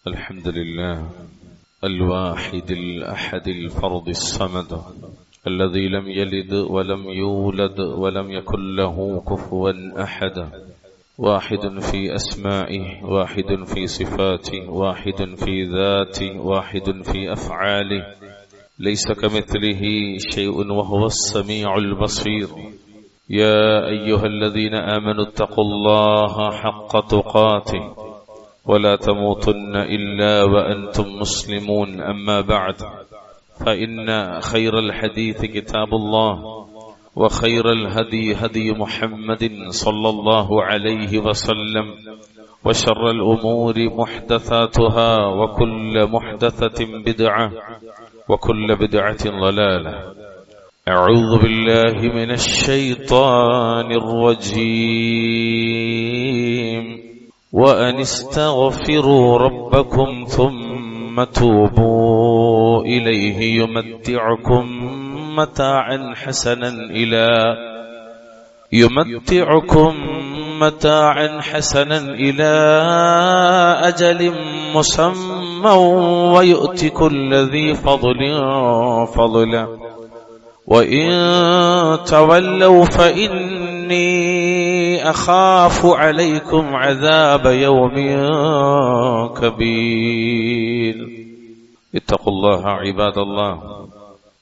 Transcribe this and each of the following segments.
الحمد لله الواحد الأحد الفرد الصمد الذي لم يلد ولم يولد ولم يكن له كفوا أحد واحد في أسمائه واحد في صفاته واحد في ذاته واحد في أفعاله ليس كمثله شيء وهو السميع البصير يا أيها الذين آمنوا اتقوا الله حق تقاته ولا تموتن إلا وأنتم مسلمون أما بعد فإن خير الحديث كتاب الله وخير الهدي هدي محمد صلى الله عليه وسلم وشر الأمور محدثاتها وكل محدثة بدعة وكل بدعة ضلالة أعوذ بالله من الشيطان الرجيم وأن استغفروا ربكم ثم توبوا إليه يمتعكم متاعا حسنا إلى أجل مسمى ويؤت كل ذي فضل فضلا وإن تولوا فإني أخاف عليكم عذاب يوم كبير اتقوا الله عباد الله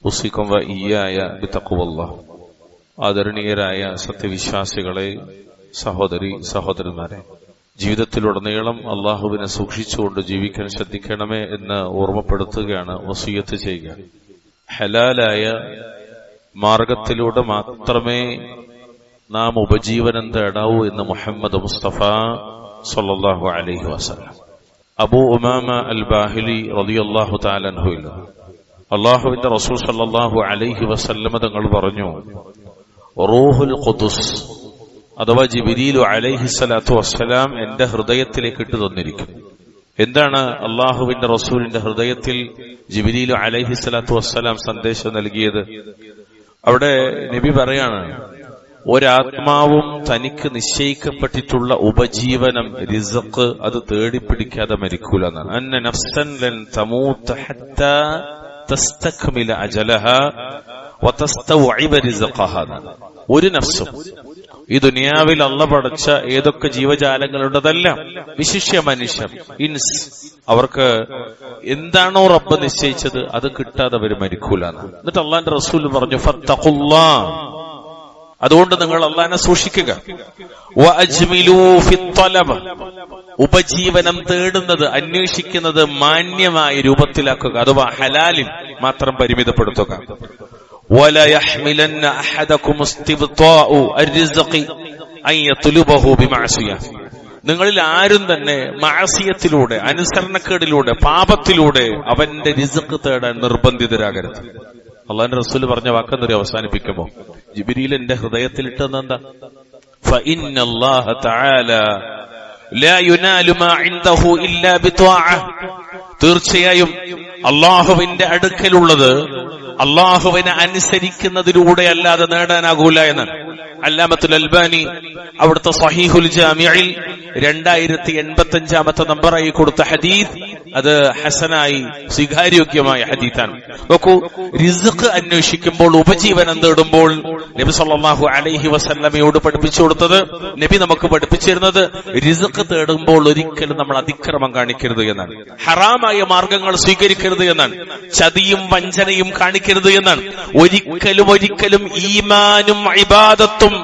ഉസിക്കും വഇയ്യായ ബിതഖ്വല്ലാഹ്. ആദരണീയരായ സത്യവിശ്വാസികളെ, സഹോദരി സഹോദരന്മാരെ, ജീവിതത്തിലുടനീളം അള്ളാഹുവിനെ സൂക്ഷിച്ചുകൊണ്ട് ജീവിക്കാൻ ശ്രദ്ധിക്കണമേ എന്ന് ഓർമ്മപ്പെടുത്തുകയാണ്, വസിയത്ത് ചെയ്യുക. ഹലാലായ മാർഗത്തിലൂടെ മാത്രമേ നാം ഉപജീവനം തേടാവൂ എന്ന് മുഹമ്മദ് മുസ്തഫ സല്ലല്ലാഹു അലൈഹി വസല്ലം. അബൂ ഉമാമ അൽ ബാഹിലി റളിയല്ലാഹു തആല അൻഹു അള്ളാഹുവിന്റെ റസൂൽ സല്ലല്ലാഹു അലൈഹി വസല്ലം തങ്ങൾ പറഞ്ഞു, റൂഹുൽ ഖുദ്സ് അഥവാ ജിബ്രീൽ അലൈഹിസ്സലാത്തു വസ്സലാം എന്റെ ഹൃദയത്തിലേക്ക് ഇട്ടു തന്നിരിക്കും. എന്താണ് അള്ളാഹുവിന്റെ റസൂലിന്റെ ഹൃദയത്തിൽ ജിബ്രീൽ അലൈഹിസ്സലാത്തു വസ്സലാം സന്ദേശം നൽകിയത്? അവിടെ നബി പറയാണ്, ഒരാത്മാവും തനിക്ക് നിശ്ചയിക്കപ്പെട്ടിട്ടുള്ള ഉപജീവനം റിസ്ഖ് അത് തേടിപ്പിടിക്കാതെ മരിക്കൂല എന്നാണ്. അന്ന നഫ്സൻ ലൻ തമൂത ഹത്താ തസ്തക്മില അജലഹാ വതസ്തവഇബ റിസ്ഖഹാ. ഒരു നഫ്സും ഈ ദുനിയാവിൽ അല്ലാഹു പടച്ച ഏതൊക്കെ ജീവജാലങ്ങളുള്ളതെല്ലാം, വിശിഷ്യ മനുഷ്യർ, ഇൻസ്, അവർക്ക് എന്താണോ റബ്ബ് നിശ്ചയിച്ചത് അത് കിട്ടാതെ അവർ മരിക്കൂല. എന്നിട്ട് അള്ളാന്റെ റസൂൽ പറഞ്ഞു, ഫത്തഖുല്ലാഹ്, അതുകൊണ്ട് നിങ്ങൾ അള്ളാഹിനെ സൂക്ഷിക്കുക. വഅജ്മിലൂ ഫിത്തലബ്, ഉപജീവനം തേടുന്നത്, അന്വേഷിക്കുന്നത് മാന്യമായ രൂപത്തിലാക്കുക, അഥവാ ഹലാലിൽ മാത്രം പരിമിതപ്പെടുത്തുക. വലാ യഹ്മിലന്ന അഹദകും ഇസ്തിബ്താഉ അർരിസ്ഖി അൻ യത്ലുബഹു ബിമഅസിയ. നിങ്ങളിൽ ആരും തന്നെ മഅസിയത്തിലൂടെ, അനുസരണക്കേടിലൂടെ, പാപത്തിലൂടെ അവന്റെ റിസ്ഖ് തേടാൻ നിർബന്ധിതരാകരുത്. അള്ളാഹുവിന്റെ റസൂൽ പറഞ്ഞ വാക്കെന്നൊരു അവസാനിപ്പിക്കുമ്പോ ജിബ്രീൽ എന്റെ ഹൃദയത്തിൽ ഇട്ടെന്നെന്താ? ഫഇന്നല്ലാഹ തആല ലാ യുനാലു മാ ഇൻദഹു ഇല്ലാ ബിത്വാഅ. തീർച്ചയായും അള്ളാഹുവിന്റെ അടുക്കലുള്ളത് അള്ളാഹുവിനെ അനുസരിക്കുന്നതിലൂടെ അല്ലാതെ നേടാനാകൂല എന്ന് അല്ലാമത്തുൽ അൽബാനി അവിടുത്തെ സഹീഹുൽ ജാമിഇൽ 2085 നമ്പറായി കൊടുത്ത ഹദീസ് അത് ഹസനായി സ്വീകാര്യോഗ്യമായ ഹദീസാണ്. നോക്കൂ, റിസ്ഖ് അന്വേഷിക്കുമ്പോൾ, ഉപജീവനം തേടുമ്പോൾ നബി സല്ലല്ലാഹു അലൈഹി വസല്ലമയോട് പഠിപ്പിച്ചു കൊടുത്തത്, നബി നമുക്ക് പഠിപ്പിച്ചിരുന്നത്, റിസ്ഖ് തേടുമ്പോൾ ഒരിക്കലും നമ്മൾ അതിക്രമം കാണിക്കരുത് എന്നാണ്. ഹറാമായ മാർഗങ്ങൾ സ്വീകരിക്കരുത് എന്നാണ്. ചതിയും വഞ്ചനയും കാണിക്കരുത് എന്നാണ്. ഒരിക്കലും ഈമാനും ഇബാദത്തും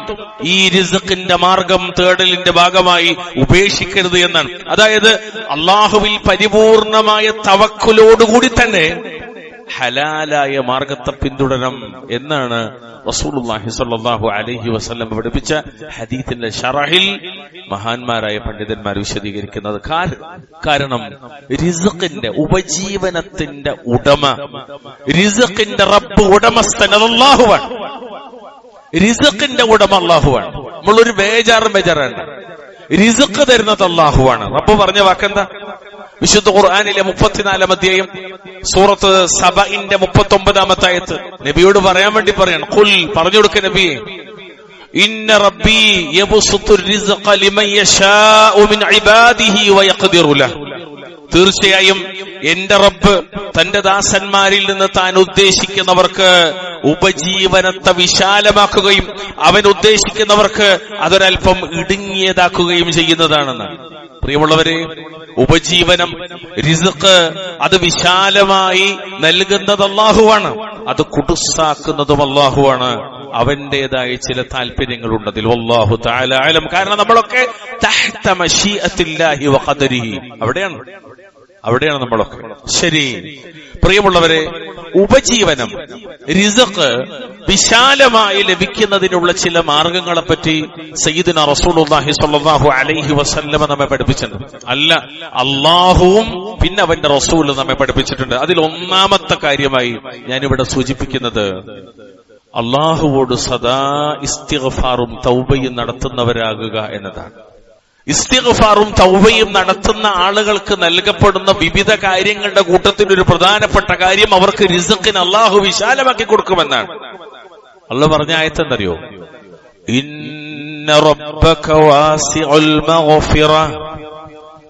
ഈ റിസ്ഖിന്റെ മാർഗം തേടലിന്റെ ഭാഗമായി ഉപേക്ഷിക്കരുത് എന്നാണ്. അതായത് അള്ളാഹുവിൽ പരിപൂർണമായ തവക്കുലോടുകൂടി തന്നെ ഹലാലായ മാർഗത്തെ പിന്തുടരണം എന്നാണ് റസൂലുള്ളാഹി സ്വല്ലല്ലാഹു അലൈഹി വസല്ലം പഠിപ്പിച്ച ഹദീസിന്റെ ശറഹിൽ മഹാന്മാരായ പണ്ഡിതന്മാർ വിശദീകരിക്കുന്നത്. കാരണം റിസ്ഖിന്റെ, ഉപജീവനത്തിന്റെ ഉടമ, റിസ്ഖിന്റെ റബ്ബ്, ഉടമസ്ഥൻ അല്ലാഹുവാണ്. റിസ്ഖിന്റെ ഉടമ അല്ലാഹുവാണ്. നമ്മളൊരു ബേജാറാണ്. റിസ്ഖ് തരുന്നത് അല്ലാഹുവാണ്. റബ്ബ് പറഞ്ഞ വാക്കെന്താ? വിശുദ്ധ ഖുർആനിലെ 34 അധ്യായം സൂറത്ത് സബഇന്റെ 39 ആയത്ത് നബിയോട് പറയാൻ വേണ്ടി പറയാണ്. ഖുൽ, പറഞ്ഞു കൊടുക്ക നബിയെ, ഇന്ന റബ്ബി യബ്സുത്തു റിസ്ഖ ലിമൻ യശാഉ മിൻ ഇബാദിഹി വയഖ്ദിറു ലഹു. തീർച്ചയായും എന്റെ റബ്ബ് തന്റെ ദാസന്മാരിൽ നിന്ന് താൻ ഉദ്ദേശിക്കുന്നവർക്ക് ഉപജീവനത്തെ വിശാലമാക്കുകയും അവൻ ഉദ്ദേശിക്കുന്നവർക്ക് അതൊരൽപ്പം ഇടുങ്ങിയതാക്കുകയും ചെയ്യുന്നതാണെന്ന്. പ്രിയമുള്ളവരെ, ഉപജീവനം, റിസ്ഖ് അത് വിശാലമായി നൽകുന്നത് അല്ലാഹുവാണ്, അത് കുടുസാക്കുന്നതും അല്ലാഹുവാണ്. അവന്റേതായ ചില താല്പര്യങ്ങളുണ്ട് അതിൽ. വല്ലാഹു തആല അലം. കാരണം നമ്മളൊക്കെ തഹ്ത മശീഅത്തില്ലാഹി വഖദരിഹി, അവിടെയാണ് നമ്മളൊക്കെ. ശരി പ്രിയമുള്ളവരെ, ഉപജീവനം, റിസ്ഖ് വിശാലമായി ലഭിക്കുന്നതിനുള്ള ചില മാർഗങ്ങളെപ്പറ്റി സയ്യിദുനാ റസൂലുള്ളാഹി സ്വല്ലല്ലാഹു അലൈഹി വസല്ലമ നമ്മെ പഠിപ്പിച്ചിട്ടുണ്ട്. അല്ല, അല്ലാഹുവും പിന്നെ അവന്റെ റസൂലും നമ്മെ പഠിപ്പിച്ചിട്ടുണ്ട്. അതിൽ ഒന്നാമത്തെ കാര്യമായി ഞാനിവിടെ സൂചിപ്പിക്കുന്നത് അല്ലാഹുവോട് സദാ ഇസ്തിഗ്ഫാറും തൗബയും നടത്തുന്നവരാകുക എന്നതാണ്. ഇസ്തിഗ്ഫാറും തൗബയും നടത്തുന്ന ആളുകൾക്ക് നൽകപ്പെടുന്ന വിവിധ കാര്യങ്ങളുടെ കൂട്ടത്തിൽ ഒരു പ്രധാനപ്പെട്ട കാര്യം അവർക്ക് റിസ്ഖിന് അല്ലാഹു വിശാലമാക്കി കൊടുക്കുമെന്നാണ്. അല്ലാഹു പറഞ്ഞ ആയത്ത് എന്തറിയോ? ഇന്ന റബ്ബക വാസിഉൽ മഗ്ഫിറ,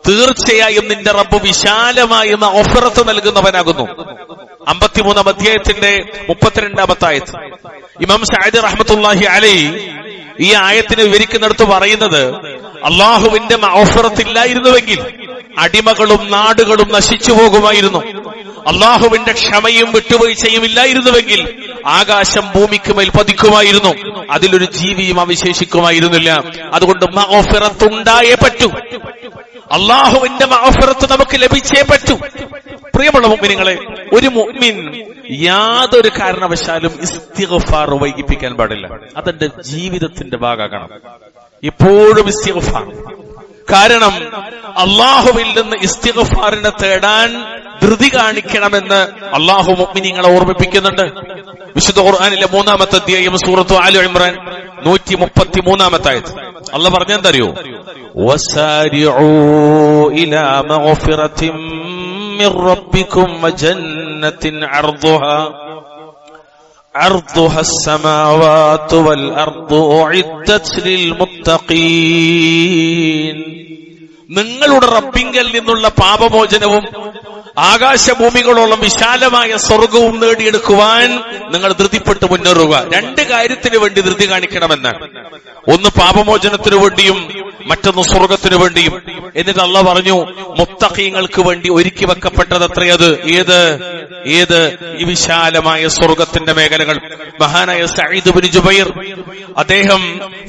തീർച്ചയായും നിന്റെ റബ്ബ് വിശാലമായ മഗ്ഫിറത്ത് നൽകുന്നവനാകുന്നു. 53-ാം അധ്യായത്തിന്റെ 32-ാമത്തെ ആയത്ത്. ഇമാം സഅദി റഹ്മത്തുള്ളാഹി അലൈഹി ഈ ആയത്തിനെ വിവരിക്കുന്നിടത്ത് പറയുന്നത്, അള്ളാഹുവിന്റെ മഗ്ഫിറത്ത് ഇല്ലായിരുന്നുവെങ്കിൽ അടിമകളും നാടുകളും നശിച്ചു പോകുമായിരുന്നു. അള്ളാഹുവിന്റെ ക്ഷമയും വിട്ടുവീഴ്ചയും ഇല്ലായിരുന്നുവെങ്കിൽ ആകാശം ഭൂമിക്ക് മേൽ പതിക്കുമായിരുന്നു, അതിലൊരു ജീവിയും അവശേഷിക്കുമായിരുന്നില്ല. അതുകൊണ്ട് മഗ്ഫിറത്ത് ഉണ്ടായേ പറ്റൂ, അള്ളാഹുവിന്റെ മഗ്ഫിറത്ത് നമുക്ക് ലഭിച്ചേ പറ്റൂ. പ്രിയമുള്ള മുഅ്മിനീങ്ങളെ, ഒരു മുഅ്മിൻ യാതൊരു കാരണവശാലും ഇസ്തിഗ്ഫാർ വൈകിപ്പിക്കാൻ പാടില്ല. അതെന്റെ ജീവിതത്തിന്റെ ഭാഗമാകണം. എപ്പോഴും ഇസ്തിഗ്ഫാർ. കാരണം അള്ളാഹുവിൽ നിന്ന് ഇസ്തിഗ്ഫാറിനെ തേടാൻ ധൃതി കാണിക്കണമെന്ന് അള്ളാഹു മുഅ്മിനീങ്ങളെ ഓർമ്മിപ്പിക്കുന്നുണ്ട്. വിശുദ്ധ ഖുർആനിലെ 3-ാമത്തെ അധ്യായം സൂറത്തു ആലു ഇംറാൻ 133-ാമത്തെ ആയത്ത്. അല്ലാഹു പറഞ്ഞെന്തറിയോ? വസാരിഊ ഇലാ മഗ്ഫിറത്തിൻ മിർ റബ്ബിക്കും വജന്നത്തിൻ അർദുഹാ السماوات والأرض أعدت للمتقين. നിങ്ങളുടെ റബ്ബിങ്കൽ നിന്നുള്ള പാപമോചനവും ആകാശഭൂമികളോളം വിശാലമായ സ്വർഗവും നേടിയെടുക്കുവാൻ നിങ്ങൾ ധൃതിപ്പെട്ട് മുന്നേറുക. രണ്ട് കാര്യത്തിന് വേണ്ടി ധൃതി കാണിക്കണമെന്നാണ്. ഒന്ന് പാപമോചനത്തിനു വേണ്ടിയും മറ്റൊന്ന് സ്വർഗത്തിനു വേണ്ടിയും. എന്നിട്ട് അല്ലാഹു പറഞ്ഞു, മുത്തഖീങ്ങൾക്ക് വേണ്ടി ഒരുക്കി വെക്കപ്പെട്ടത് എത്രയത്? ഏത് ഈ വിശാലമായ സ്വർഗത്തിന്റെ മേഖലകൾ. മഹാനായ സഈദ് ഇബ്നു ജുബൈർ അദ്ദേഹം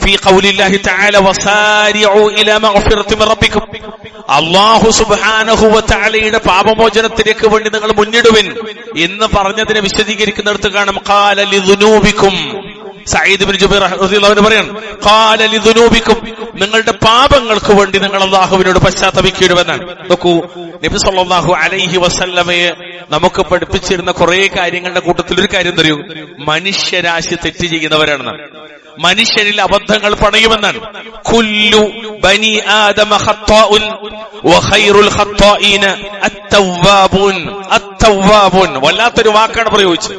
ഫീ ഖൗലില്ലാഹി തആല വസാരിഉ ഇലാ മഗ്ഫിറത്തി മിർ റബ്ബിക്കും, അല്ലാഹു സുബ്ഹാനഹു വ തആലയുടെ പാപമോചനത്തിലേക്ക് വേണ്ടി നിങ്ങൾ മുന്നിടുവിൻ എന്ന് പറഞ്ഞതിനെ വിശദീകരിക്കുന്നിടത്ത് കാണാം ഖാല ലിദുനൂബിക്കും. സഈദ് ഇബ്നു ജുബൈർ റളിയല്ലാഹു അൻഹു പറയാണ്, ഖാല ലിദുനൂബിക്കും, നിങ്ങളുടെ പാപങ്ങൾക്ക് വേണ്ടി നിങ്ങൾ അല്ലാഹുവിനോട് പശ്ചാത്തപിക്കണമെന്നാണ്. നോക്കൂ, നബി സല്ലല്ലാഹു അലൈഹി വസല്ലമയെ നമുക്ക് പഠിപ്പിച്ചിരുന്ന കുറെ കാര്യങ്ങളുടെ കൂട്ടത്തിൽ ഒരു കാര്യം തരൂ, മനുഷ്യരാശി തെറ്റ് ചെയ്യുന്നവരാണെന്നാണ്. മനുഷ്യരിൽ അബദ്ധങ്ങൾ പണയുമെന്നാണ്. കുല്ലു ബനി ആദമ ഖത്താഉൻ വഖൈറുൽ ഖത്താഈന അത്തവ്വാബുൻ. വല്ലാത്തൊരു വാക്കാണ് പ്രയോഗിച്ചത്.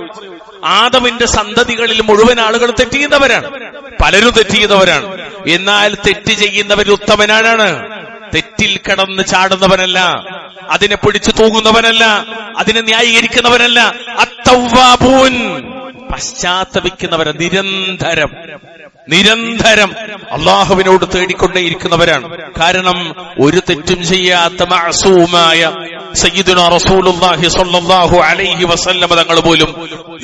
ആദമിന്റെ സന്തതികളിൽ മുഴുവൻ ആളുകൾ തെറ്റ് ചെയ്യുന്നവരാണ്, പലരും തെറ്റ് ചെയ്യുന്നവരാണ്. എന്നാൽ തെറ്റ് ചെയ്യുന്നവരിൽ ഉത്തമനാണ്. തെറ്റിൽ കിടന്ന് ചാടുന്നവനല്ല, അതിനെ പിടിച്ചു തൂങ്ങുന്നവനല്ല, അതിനെ ന്യായീകരിക്കുന്നവനല്ല. അത്തവ്വാബൂൻ, പശ്ചാത്തപിക്കുന്നവരെ നിരന്തരം അള്ളാഹുവിനോട് തേടിക്കൊണ്ടേയിരിക്കുന്നവരാണ്. കാരണം ഒരു തെറ്റും ചെയ്യാത്ത മഅസൂമായ സയ്യിദുനാ റസൂലുള്ളാഹി സ്വല്ലല്ലാഹു അലൈഹി വസല്ലമ തങ്ങൾ പോലും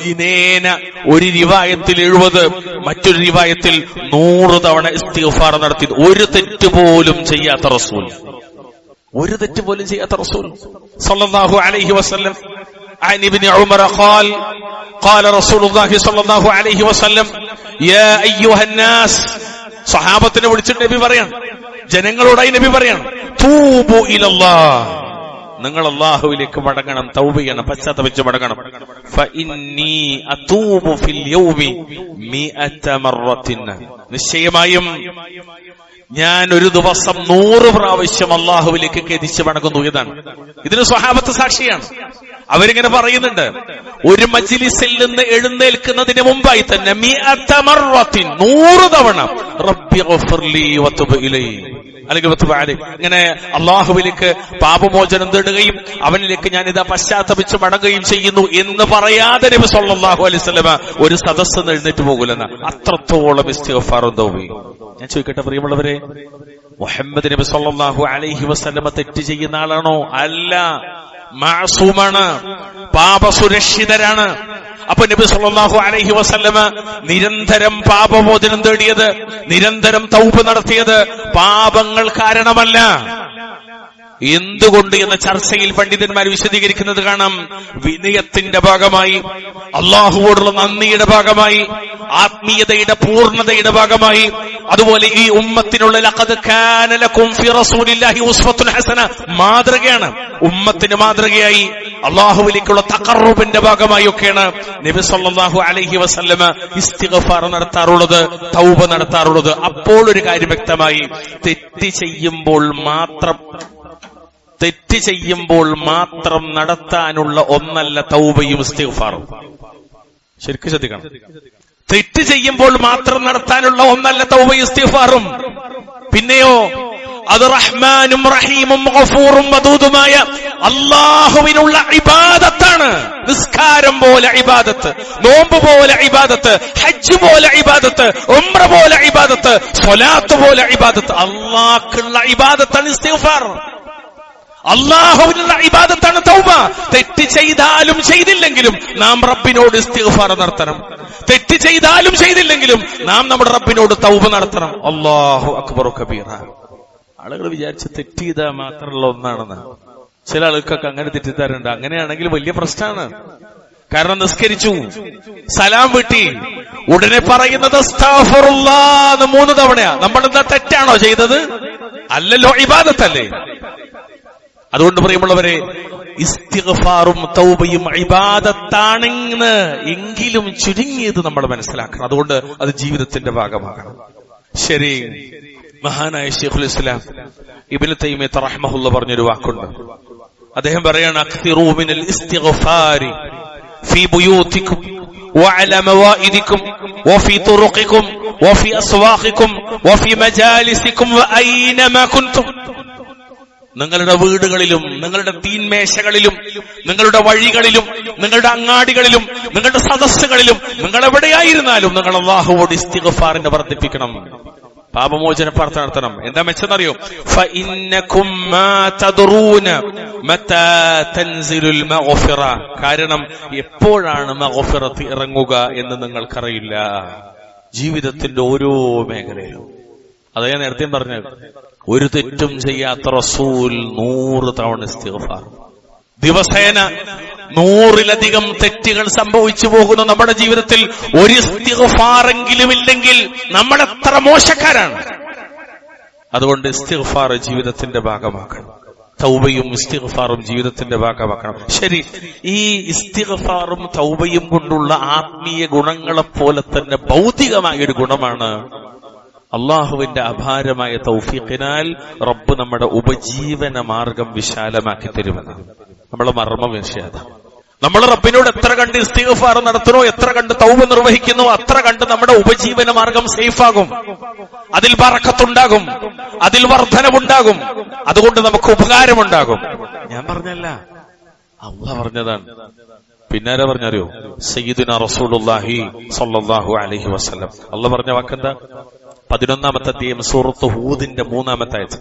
ദിനേന ഒരു റിവായത്തിൽ 70, മറ്റൊരു റിവായത്തിൽ 100 തവണ ഇസ്തിഗ്ഫാർ നടത്തി. ഒരു തെറ്റ് പോലും ചെയ്യാത്ത റസൂൽ സ്വല്ലല്ലാഹു അലൈഹി വസല്ലം. عن ابن عمر قال رسول الله صلى الله عليه وسلم يا ايها الناس, സഹാബത്തിനെ വിളിച്ചിട്ട് നബി പറയാണ്, ജനങ്ങളോടായി നബി പറയാണ്, തൂബു ഇലല്ലാഹ്, നിങ്ങൾ അല്ലാഹുവിലേക്ക് മടങ്ങണം, തൗബ ചെയ്യണം, പശ്ചാത്തപിച്ച് മടങ്ങണം. ഫഇന്നി അതൂബു ഫിൽ യൗമി 100 മറത്തിൻ, നിശ്ചയമായും ഞാൻ ഒരു ദിവസം 100 പ്രാവശ്യം അല്ലാഹുവിലേക്ക് ഖേദിച്ച് മടങ്ങുന്നു എന്നാണ്. ഇതിന് സ്വഹാബത്ത് സാക്ഷിയാണ്. അവരിങ്ങനെ പറയുന്നുണ്ട്, ഒരു മജ്ലിസിൽ നിന്ന് എഴുന്നേൽക്കുന്നതിന് മുമ്പായി തന്നെ 100 മറത്തിൻ, 100 തവണ റബ്ബി ഗഫിർലി വതുബ് ഇലൈ, അല്ലെങ്കിൽ ഇങ്ങനെ അള്ളാഹുവിലേക്ക് പാപമോചനം തേടുകയും അവനിലേക്ക് ഞാനിതാ പശ്ചാത്തപിച്ച് മടങ്ങുകയും ചെയ്യുന്നു എന്ന് പറയാതെ നബി സല്ലല്ലാഹു അലൈഹി വസല്ലമ ഒരു സദസ്സ് എഴുന്നേറ്റ് പോകില്ലെന്ന്. അത്രത്തോളം ഇസ്തിഗ്ഫാറും തൗബയും. ഞാൻ ചോദിക്കട്ടെ പ്രിയമുള്ളവരെ, മുഹമ്മദ് നബി സല്ലല്ലാഹു അലൈഹി വസല്ലമ തെറ്റ് ചെയ്യുന്ന ആളാണോ? അല്ല, മാസൂമാണ്, പാപസുരക്ഷിതരാണ്. അപ്പൊ നബി സല്ലല്ലാഹു അലൈഹി വസല്ലമ നിരന്തരം പാപമോചനം തേടിയത്, നിരന്തരം തൗബ നടത്തിയത് പാപങ്ങൾ കാരണമല്ല. എന്തുകൊണ്ട് എന്ന ചർച്ചയിൽ പണ്ഡിതന്മാർ വിശദീകരിക്കുന്നത് കാണാം. വിനയത്തിന്റെ ഭാഗമായി, അള്ളാഹുവോടുള്ള നന്ദിയുടെ ഭാഗമായി, ആത്മീയതയുടെ പൂർണ്ണതയുടെ ഭാഗമായി, അതുപോലെ ഈ ഉമ്മത്തിനുള്ള ലഖദ് കാന ലക്കും ഫി റസൂലില്ലാഹി ഉസ്വത്തുൻ ഹസന മാതൃകയാണ്, ഉമ്മത്തിന് മാതൃകയായി അള്ളാഹുവിലേക്കുള്ള തഖർറുബിന്റെ ഭാഗമായി ഒക്കെയാണ് നബി സല്ലല്ലാഹു അലൈഹി വസല്ലമ ഇസ്തിഗ്ഫാർ നടത്താറുള്ളത്, തൗബ നടത്താറുള്ളത്. അപ്പോൾ ഒരു കാര്യം വ്യക്തമായി, തെറ്റ് ചെയ്യുമ്പോൾ മാത്രം നടത്താനുള്ള ഒന്നല്ല തൗബയും ഇസ്തിഗ്ഫാറും. ശരിക്കും ശ്രദ്ധിക്കണം. തെറ്റ് ചെയ്യുമ്പോൾ മാത്രം നടത്താനുള്ള ഒന്നല്ല തൗബയും ഇസ്തിഗ്ഫാറും. പിന്നെയോ അത് റഹ്മാനും റഹീമും ഗഫൂറും വദൂദുമായ അല്ലാഹുവിനുള്ള ഇബാദത്താണ്. നിസ്കാരം പോലെ ഇബാദത്ത്, നോമ്പ് പോലെ ഇബാദത്ത്, ഹജ്ജ് പോലെ ഇബാദത്ത്, ഉംറ പോലെ ഇബാദത്ത്, സ്വലാത്ത് പോലെ ഇബാദത്ത്. അല്ലാഹുള്ള ഇബാദത്താണ് ഇസ്തിഗ്ഫാർ. അല്ലാഹുവിനുള്ള ഇബാദത്താണ് തൗബ. തെറ്റ് ചെയ്താലും ചെയ്തില്ലെങ്കിലും നാം റബ്ബിനോട് ഇസ്തിഗ്ഫാർ നടത്തണം. തെറ്റ് ചെയ്താലും ചെയ്തില്ലെങ്കിലും നാം നമ്മുടെ റബ്ബിനോട് തൗബ നടത്തണം. അല്ലാഹു അക്ബർ കബീറ. ആളുകൾ വിചാരിച്ച് തെറ്റ് ചെയ്താൽ മാത്രമുള്ള ഒന്നാണെന്ന്. ചില ആളുകൾക്കൊക്കെ അങ്ങനെ തെറ്റിദ്ധാരണയുണ്ട്. അങ്ങനെയാണെങ്കിൽ വലിയ പ്രശ്നമാണ്. കാരണം നിസ്കരിച്ചു, സലാം വീട്ടി, ഉടനെ പറയുന്നത് അസ്തഗ്ഫിറുല്ലാഹ് 3 തവണയാ. നമ്മളെന്താ തെറ്റാണോ ചെയ്തത്? അല്ലല്ലോ, ഇബാദത്തല്ലേ. അതുകൊണ്ട് പ്രിയമുള്ളവരെ, ഇസ്തിഗ്ഫാറും തൗബയും ഇബാദത്താണെന്ന് എങ്കിലും ചുരുങ്ങിയത് നമ്മൾ മനസ്സിലാക്കണം. അതുകൊണ്ട് അത് ജീവിതത്തിന്റെ ഭാഗമാകണം. ശരി, മഹാനായ ശൈഖുൽ ഇസ്ലാം ഇബ്നു തൈമിയ്യ റഹ്മഹുല്ലാഹ് പറഞ്ഞൊരു വാക്കുണ്ട്. അദ്ദേഹം പറയാണ്, അക്തിറൂ മിനൽ ഇസ്തിഗ്ഫാരി ഫീ ബുയൂതികും വഅലാ മവാഇദികും വഫീ തുറുഖികും വഫീ അസ്വാഖികും വഫീ മജാലിസികും വഅയ്നമാ കുൻതും. നിങ്ങളുടെ വീടുകളിലും, നിങ്ങളുടെ തീന്മേശകളിലും, നിങ്ങളുടെ വഴികളിലും, നിങ്ങളുടെ അങ്ങാടികളിലും, നിങ്ങളുടെ സദസ്സുകളിലും, നിങ്ങൾ എവിടെയായിരുന്നാലും നിങ്ങൾ അല്ലാഹുവോട് ഇസ്തിഗ്ഫാറിനെ വർദ്ധിപ്പിക്കണം, പാപമോചന പ്രാർത്ഥന നടത്തണം. എന്താ മെച്ചെന്നറിയോ? ഫഇന്നകും മാ തദ്റൂന മതാ തൻസിലുൽ മഗ്ഫിറ. കാരണം എപ്പോഴാണ് മഗ്ഫിറത്ത് ഇറങ്ങുക എന്ന് നിങ്ങൾക്കറിയില്ല. ജീവിതത്തിന്റെ ഓരോ മേഖലയിലും. അതാ ഞാൻ നേരത്തെ പറഞ്ഞത്, ഒരു തെറ്റും ചെയ്യാത്ത റസൂൽ 100 തവണ ഇസ്തിഗ്ഫാർ. ദിവസേന 100-ലധികം തെറ്റുകൾ സംഭവിച്ചു പോകുന്ന നമ്മുടെ ജീവിതത്തിൽ ഒരു ഇസ്തിഗ്ഫാറെങ്കിലും ഇല്ലെങ്കിൽ നമ്മൾ എത്ര മോശക്കാരാണ്. അതുകൊണ്ട് ഇസ്തിഗ്ഫാർ ജീവിതത്തിന്റെ ഭാഗമാക്കണം. തൗബയും ഇസ്തിഗ്ഫാറും ജീവിതത്തിന്റെ ഭാഗമാക്കണം. ശരി, ഈ ഇസ്തിഗ്ഫാറും തൗബയും കൊണ്ടുള്ള ആത്മീയ ഗുണങ്ങളെപ്പോലെ തന്നെ ഭൗതികമായൊരു ഗുണമാണ് അള്ളാഹുവിന്റെ അപാരമായ തൗഫീഖിനാൽ റബ്ബ് നമ്മുടെ ഉപജീവന മാർഗം വിശാലമാക്കി തരുമെന്ന്. നമ്മളെ മർമ്മം വിഷയാത. നമ്മൾ റബ്ബിനോട് എത്ര കണ്ട് ഇസ്തിഗ്ഫാർ നടത്തണോ, എത്ര കണ്ട് തൗബ നിർവഹിക്കുന്നു, അത്ര കണ്ട് നമ്മുടെ ഉപജീവന മാർഗം സേഫാകും. അതിൽ ബറക്കത്തുണ്ടാകും, അതിൽ വർധനവുണ്ടാകും, അതുകൊണ്ട് നമുക്ക് ഉപകാരമുണ്ടാകും. ഞാൻ പറഞ്ഞല്ല, അല്ലാഹ് പറഞ്ഞതാണ്. പിന്നാരെ പറഞ്ഞറിയോ? സയ്യിദുനാ റസൂലുള്ളാഹി സ്വല്ലല്ലാഹു അലൈഹി വസല്ലം. അല്ലാഹ് പറഞ്ഞ വാക്കെന്താ? 11-ാമത്തെ അധ്യായം സൂറത്ത് ഹൂദിന്റെ 3-ാമത്തെ ആയത്ത്.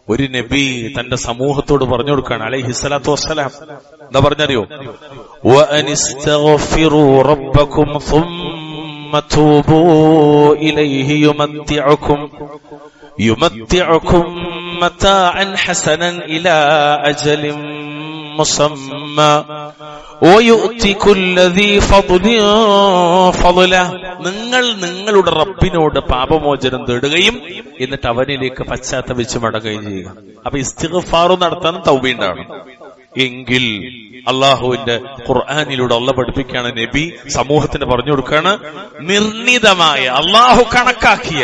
ഒരു നബി തന്റെ സമൂഹത്തോട് പറഞ്ഞു കൊടുക്കുകയാണ് അലൈഹിസ്സലാത്തു വസ്സലാം. എന്താ പറഞ്ഞറിയോ? വഅനിസ്തഗ്ഫിറൂ റബ്ബക്കും ثم توبوا إليه يمتعكم متاعا حسنا إلى أجل مسمى ويؤتي كل ذي فضل فضله. നിങ്ങൾ നിങ്ങളുടെ റബ്ബിനോട് പാപമോചനം തേടുകയും എന്നിട്ട് അവനിലേക്ക് പശ്ചാത്തപിച്ച് മടങ്ങുകയും ചെയ്യുക. അപ്പൊ ഇസ്തിഗ്ഫാർ നടത്താനും തൗബയുണ്ടാവണം. എങ്കിൽ അള്ളാഹുവിന്റെ ഖുർആനിലൂടെ അള്ളാഹ് പഠിപ്പിക്കുകയാണ്, നബി സമൂഹത്തിന് പറഞ്ഞു കൊടുക്കുകയാണ്, നിർണിതമായ അള്ളാഹു കണക്കാക്കിയ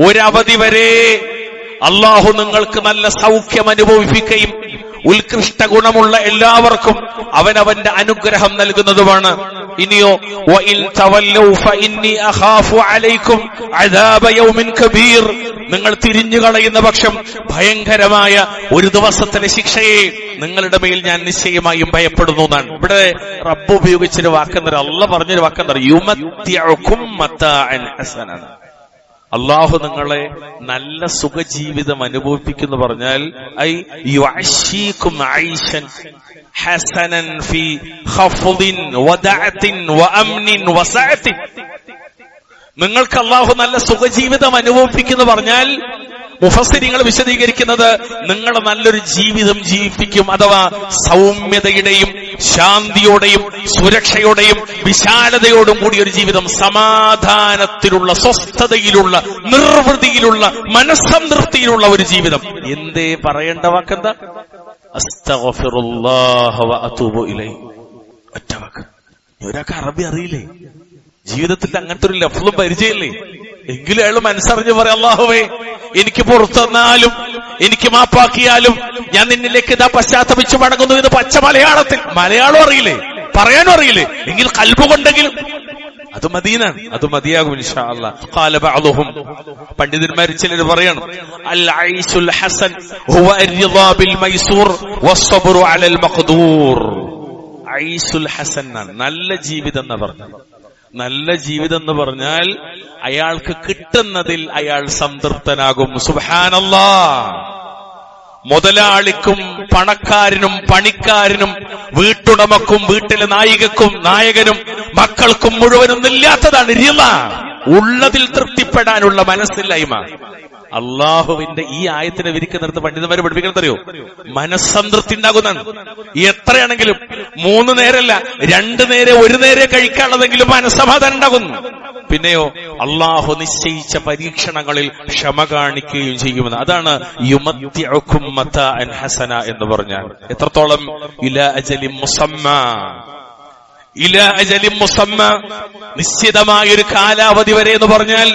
ഒരവധി വരെ അള്ളാഹു നിങ്ങൾക്ക് നല്ല സൗഖ്യം അനുഭവിപ്പിക്കുകയും ഉത്കൃഷ്ട ഗുണമുള്ള എല്ലാവർക്കും അവനവന്റെ അനുഗ്രഹം നൽകുന്നതുമാണ്. ഇനിയോ വഇൻ തവല്ലൗ ഫഇന്നി അഖാഫു അലൈക്കും അദാബ യൗമിൻ കബീർ, നിങ്ങൾ തിരിഞ്ഞു കളയുന്ന പക്ഷം ഭയങ്കരമായ ഒരു ദിവസത്തിലെ ശിക്ഷയെ നിങ്ങളുടെ മേൽ ഞാൻ നിശ്ചയമായും ഭയപ്പെടുന്നു എന്നാണ്. ഇവിടെ റബ്ബ് ഉപയോഗിച്ചൊരു വാക്കെന്തര, അള്ളാഹ് പറഞ്ഞൊരു വാക്കെന്തര, യുമത്തിഉകും മതാഅൻ ഹസനൻ. അള്ളാഹു നിങ്ങളെ നല്ല സുഖജീവിതം അനുഭവിപ്പിക്കുന്നു പറഞ്ഞാൽ ഐ യുഅശീകും ഐശൻ ഹസനൻ ഫീ ഖഫ്ദിൻ വദഅത്തിൻ വഅംനിൻ വസഅത്തിൻ. നിങ്ങൾക്ക് അള്ളാഹു നല്ല സുഖജീവിതം അനുഭവിപ്പിക്കുന്നു പറഞ്ഞാൽ മുഫസ്സിരിങ്ങൾ വിശദീകരിക്കുന്നത് നിങ്ങൾ നല്ലൊരു ജീവിതം ജീവിപ്പിക്കും, അഥവാ സൗമ്യതയുടെയും ശാന്തിയോടെയും സുരക്ഷയോടെയും വിശാലതയോടും കൂടിയ ഒരു ജീവിതം, സമാധാനത്തിലുള്ള, സ്വസ്ഥതയിലുള്ള, നിർവൃതിയിലുള്ള, മനസ്സംതൃപ്തിയിലുള്ള ഒരു ജീവിതം. എന്തേ പറയേണ്ട വാക്കെന്താ? അസ്തഗ്ഫിറുല്ലാഹ വഅതൂബു ഇലൈഹി. ഒറ്റ വാക്ക്. ഒരാൾക്ക് അറബി അറിയില്ലേ, ജീവിതത്തിൽ അങ്ങനത്തെ ഒരു ലഫ്ളും പരിചയമില്ലേ, എങ്കിലും അയാൾ മനസ്സറിഞ്ഞ് പറയാം, അല്ലാഹുവേ എനിക്ക് പുറത്തുവന്നാലും എനിക്ക് മാപ്പാക്കിയാലും ഞാൻ നിന്നിലേക്ക് ഇതാ പശ്ചാത്തപിച്ചു മടങ്ങുന്നു എന്ന് പച്ച മലയാളത്തിൽ. മലയാളം അറിയില്ലേ, പറയാനും അറിയില്ലേ, എങ്കിൽ ഖൽബ് കൊണ്ടെങ്കിലും അത് മദീനാണ്, അത് മതിയാകും ഇൻഷാ അല്ലാഹ്. ഖാല ബഅദുഹും, പണ്ഡിതന്മാർ ചിലർ പറയണം, അൽ ഐസുൽ ഹസൻ ഹുവ അർരിദാ ബിൽ മൈസൂർ വസ്സബ്റു അലൽ മഖ്ദൂർ. ഐസുൽ ഹസൻ, നല്ല ജീവിതം എന്ന് പറഞ്ഞാൽ, നല്ല ജീവിതം എന്ന് പറഞ്ഞാൽ അയാൾക്ക് കിട്ടുന്നതിൽ അയാൾ സംതൃപ്തനാകും. സുബ്ഹാനല്ലാഹ്. മുതലാളിക്കും പണക്കാരനും പണിക്കാരനും വീട്ടുടമക്കും വീട്ടിലെ നായകനും മക്കൾക്കും മുഴുവനും ഇല്ലാത്തതാണ് റിള, ഉള്ളതിൽ തൃപ്തിപ്പെടാനുള്ള മനസ്സില്ലായ്മ. അള്ളാഹുവിന്റെ ഈ ആയത്തിനെ വിരിക്കുന്നിടത്ത് പണ്ഡിതന്മാരെ പഠിപ്പിക്കുന്നറിയോ, മനസ്സംതൃപ്തി ഉണ്ടാകുന്നതാണ്. എത്രയാണെങ്കിലും 3 നേരമല്ല 2 നേരെ 1 നേരെ കഴിക്കാനുള്ളതെങ്കിലും മനസ്സമാധാനം ഉണ്ടാകുന്നു. പിന്നെയോ അള്ളാഹു നിശ്ചയിച്ച പരീക്ഷണങ്ങളിൽ ക്ഷമ കാണിക്കുകയും ചെയ്യുമെന്ന്. അതാണ് യുമത്തിഉകും മതാഅൻ ഹസന എന്ന് പറഞ്ഞാൽ. എത്രത്തോളം? ഇലാ അജലിൻ മുസമ്മ, ഇലാ അജലിൻ മുസമ്മ, നിശ്ചിതമായൊരു കാലാവധി വരെ എന്ന് പറഞ്ഞാൽ